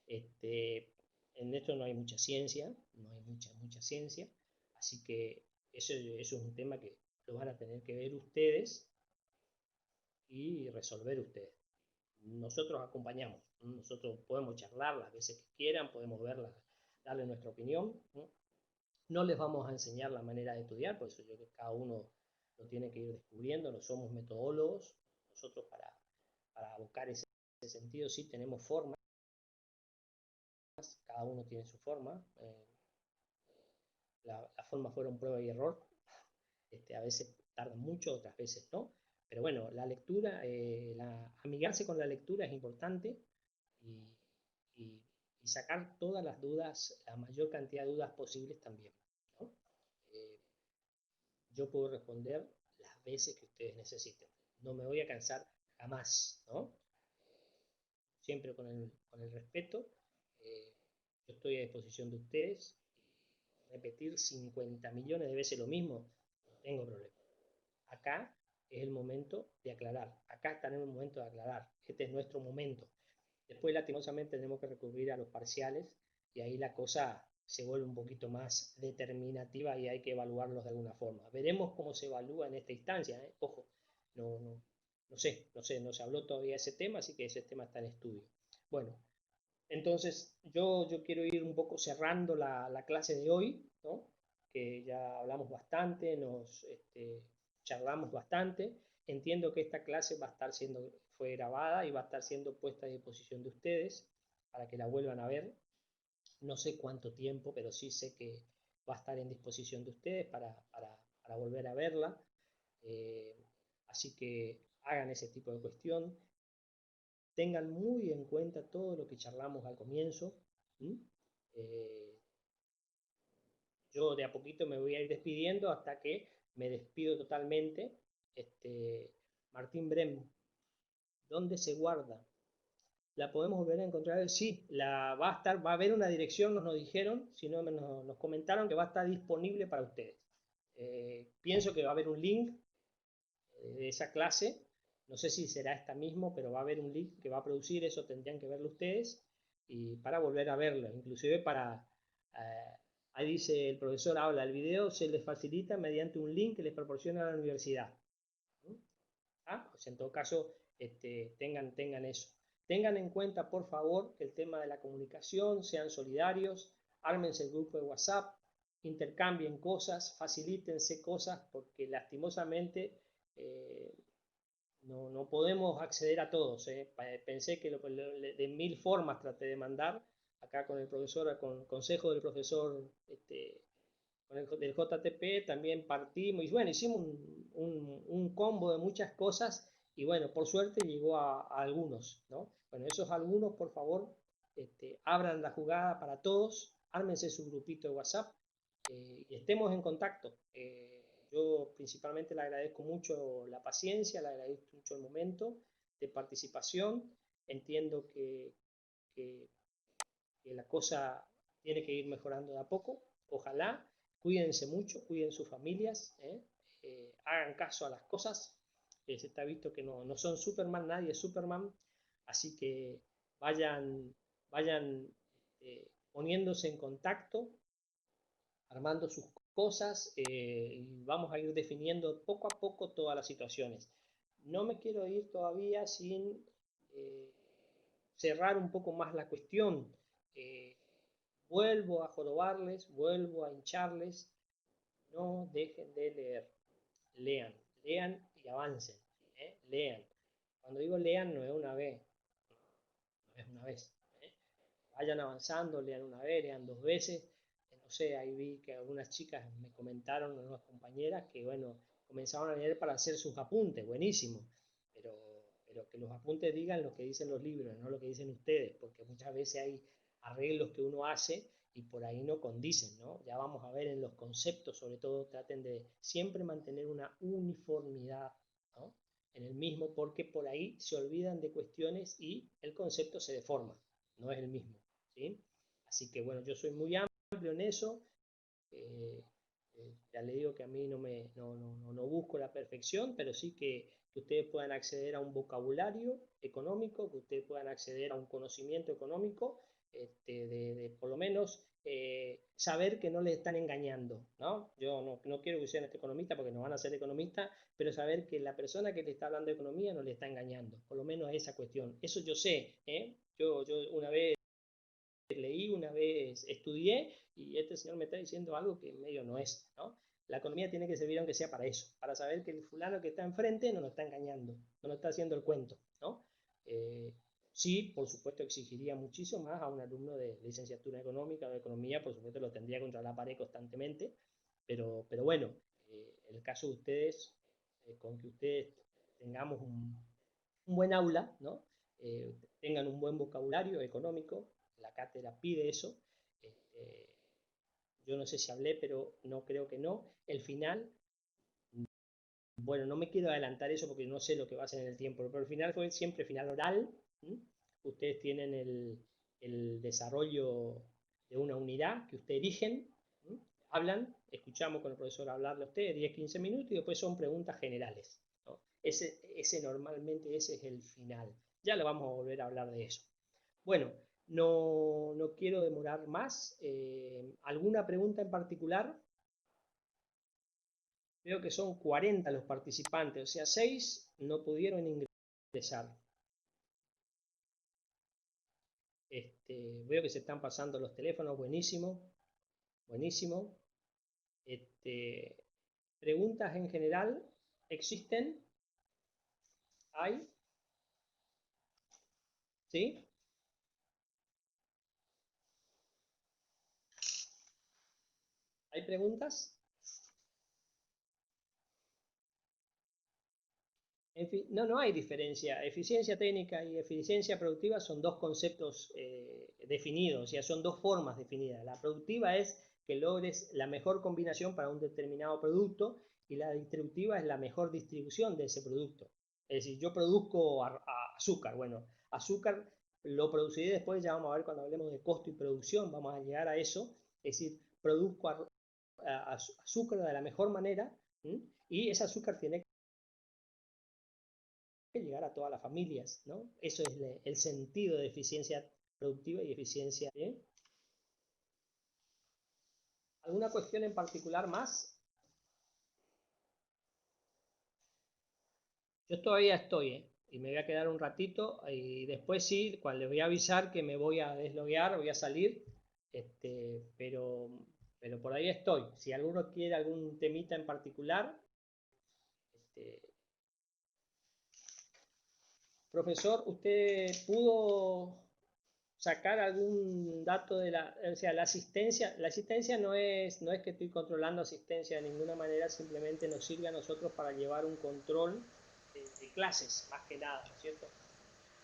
En esto no hay mucha ciencia, no hay mucha ciencia, así que eso es un tema que lo van a tener que ver ustedes y resolver ustedes. Nosotros acompañamos, nosotros podemos charlar las veces que quieran, podemos verlas, darle nuestra opinión. No les vamos a enseñar la manera de estudiar, por eso yo creo que cada uno lo tiene que ir descubriendo, no somos metodólogos, nosotros para abocar ese sentido sí tenemos formas, cada uno tiene su forma, las formas fueron prueba y error, a veces tardan mucho, otras veces no, pero bueno, la lectura, amigarse con la lectura es importante y, y, y, sacar todas las dudas, la mayor cantidad de dudas posibles también, ¿no? yo puedo responder las veces que ustedes necesiten. No me voy a cansar jamás, ¿no? Siempre con el respeto. Yo estoy a disposición de ustedes. Repetir 50 millones de veces lo mismo, no tengo problema. Acá es el momento de aclarar. Acá está en el momento de aclarar. Este es nuestro momento. Después, lastimosamente, tenemos que recurrir a los parciales y ahí la cosa se vuelve un poquito más determinativa y hay que evaluarlos de alguna forma. Veremos cómo se evalúa en esta instancia. Ojo, no sé, no se habló todavía de ese tema, así que ese tema está en estudio. Bueno, entonces yo quiero ir un poco cerrando la clase de hoy, ¿no? Que ya hablamos bastante, charlamos bastante. Entiendo que esta clase va a estar fue grabada y va a estar siendo puesta a disposición de ustedes para que la vuelvan a ver. No sé cuánto tiempo, pero sí sé que va a estar en disposición de ustedes para volver a verla. Eh, Así que hagan ese tipo de cuestión. Tengan muy en cuenta todo lo que charlamos al comienzo. Eh, yo de a poquito me voy a ir despidiendo hasta que me despido totalmente. Martín Brem, ¿dónde se guarda? ¿La podemos volver a encontrar? Sí, va a haber una dirección, nos dijeron, si no nos comentaron que va a estar disponible para ustedes. Pienso que va a haber un link de esa clase, no sé si será esta mismo, pero va a haber un link que va a producir, eso tendrían que verlo ustedes, y para volver a verlo, inclusive ahí dice el profesor, habla, el video se les facilita mediante un link que les proporciona la universidad. Pues en todo caso, tengan eso. Tengan en cuenta, por favor, que el tema de la comunicación, sean solidarios, ármense el grupo de WhatsApp, intercambien cosas, facilítense cosas, porque lastimosamente no podemos acceder a todos. Pensé que de 1000 formas traté de mandar, acá con el profesor, con el consejo del profesor, con el del JTP también partimos, y bueno, hicimos un combo de muchas cosas, y bueno, por suerte llegó a algunos, ¿no? Bueno, esos algunos, por favor, abran la jugada para todos, ármense su grupito de WhatsApp, y estemos en contacto. Yo principalmente le agradezco mucho la paciencia, le agradezco mucho el momento de participación. Entiendo que, que la cosa tiene que ir mejorando de a poco. Ojalá, cuídense mucho, cuiden sus familias, hagan caso a las cosas. Se está visto que no son Superman, nadie es Superman, así que vayan poniéndose en contacto, armando sus cosas, y vamos a ir definiendo poco a poco todas las situaciones. No me quiero ir todavía sin cerrar un poco más la cuestión. Eh, Vuelvo a jorobarles, vuelvo a hincharles, no dejen de leer, lean, lean y avancen, lean. Cuando digo lean no es una vez, no es una vez. Vayan avanzando, lean una vez, lean dos veces. No sé, ahí vi que algunas chicas me comentaron, unas compañeras, que bueno, comenzaron a leer para hacer sus apuntes, buenísimo, pero que los apuntes digan lo que dicen los libros, no lo que dicen ustedes, porque muchas veces hay arreglos que uno hace y por ahí no condicen, ¿no? Ya vamos a ver en los conceptos, sobre todo, traten de siempre mantener una uniformidad, ¿no? En el mismo, porque por ahí se olvidan de cuestiones y el concepto se deforma, no es el mismo, ¿sí? Así que bueno, yo soy muy amplio en eso. Ya le digo que a mí no busco la perfección, pero sí que ustedes puedan acceder a un vocabulario económico, que ustedes puedan acceder a un conocimiento económico, de por lo menos saber que no les están engañando, ¿no? Yo no quiero que sean economistas porque no van a ser economistas, pero saber que la persona que le está hablando de economía no le está engañando, por lo menos esa cuestión. Eso yo sé, yo una vez leí, una vez estudié, y este señor me está diciendo algo que medio no es, ¿no? La economía tiene que servir aunque sea para eso, para saber que el fulano que está enfrente no nos está engañando, no nos está haciendo el cuento, ¿no? Sí, por supuesto, exigiría muchísimo más a un alumno de licenciatura económica o de economía, por supuesto lo tendría contra la pared constantemente, pero bueno, el caso de ustedes, con que ustedes tengamos buen aula, ¿no? Tengan un buen vocabulario económico, la cátedra pide eso. Yo no sé si hablé, pero no creo que no. El final Bueno, no me quiero adelantar eso porque no sé lo que va a ser en el tiempo, pero al final fue siempre final oral. Ustedes tienen el desarrollo de una unidad que ustedes eligen, hablan, escuchamos con el profesor hablarle a ustedes 10-15 minutos y después son preguntas generales, ¿no? Normalmente ese es el final. Ya lo vamos a volver a hablar de eso. Bueno, no quiero demorar más. ¿Alguna pregunta en particular? Veo que son 40 los participantes, o sea, 6 no pudieron ingresar. Veo que se están pasando los teléfonos, buenísimo, buenísimo. Preguntas en general, ¿existen? ¿Hay? ¿Sí? ¿Hay preguntas? No hay diferencia. Eficiencia técnica y eficiencia productiva son dos conceptos definidos, o sea, son dos formas definidas. La productiva es que logres la mejor combinación para un determinado producto y la distributiva es la mejor distribución de ese producto. Es decir, yo produzco azúcar. Bueno, azúcar lo produciré después, ya vamos a ver cuando hablemos de costo y producción, vamos a llegar a eso. Es decir, produzco azúcar de la mejor manera, y ese azúcar tiene llegar a todas las familias, ¿no? Eso es el sentido de eficiencia productiva y eficiencia. ¿Bien? ¿Alguna cuestión en particular más? Yo todavía estoy, y me voy a quedar un ratito, y después sí, cuando les voy a avisar que me voy a desloguear, voy a salir, pero por ahí estoy. Si alguno quiere algún temita en particular, profesor, ¿usted pudo sacar algún dato de o sea, la asistencia no es que estoy controlando asistencia de ninguna manera, simplemente nos sirve a nosotros para llevar un control de clases, más que nada, ¿no es cierto?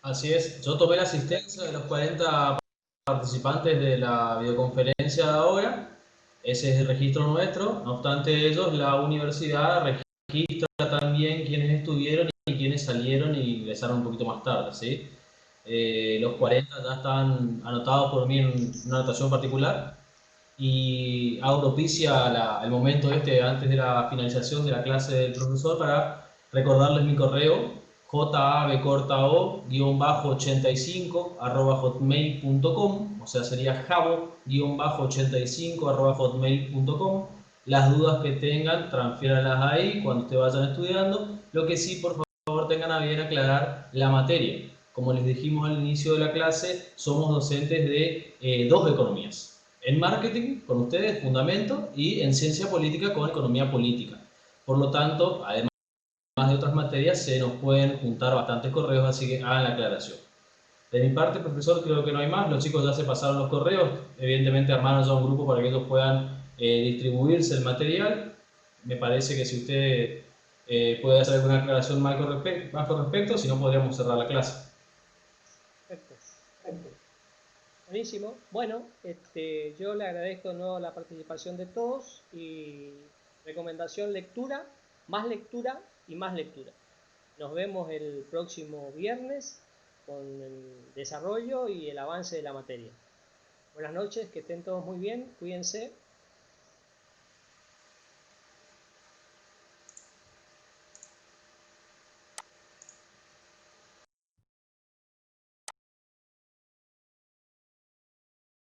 Así es, yo tomé la asistencia de los 40 participantes de la videoconferencia de ahora, ese es el registro nuestro, no obstante ellos, la universidad registra también quienes estuvieron y quienes salieron y ingresaron un poquito más tarde, ¿sí? Los 40 ya están anotados por mí en una anotación particular y hago propicia el momento antes de la finalización de la clase del profesor para recordarles mi correo javecórtao-85 @hotmail.com, o sea sería javo-85 @hotmail.com. Las dudas que tengan, transfiéranlas ahí cuando ustedes vayan estudiando. Lo que sí, por favor, tengan a bien aclarar la materia. Como les dijimos al inicio de la clase, somos docentes de dos economías. En marketing, con ustedes, fundamento, y en ciencia política, con economía política. Por lo tanto, además de otras materias, se nos pueden juntar bastantes correos, así que hagan la aclaración. De mi parte, profesor, creo que no hay más. Los chicos ya se pasaron los correos. Evidentemente, armaron ya un grupo para que ellos puedan distribuirse el material. Me parece que si usted puede hacer alguna aclaración más con respecto, si no, podríamos cerrar la clase. Perfecto. Buenísimo. Bueno, yo le agradezco de nuevo la participación de todos y recomendación lectura y más lectura. Nos vemos el próximo viernes con el desarrollo y el avance de la materia. Buenas noches, que estén todos muy bien, cuídense.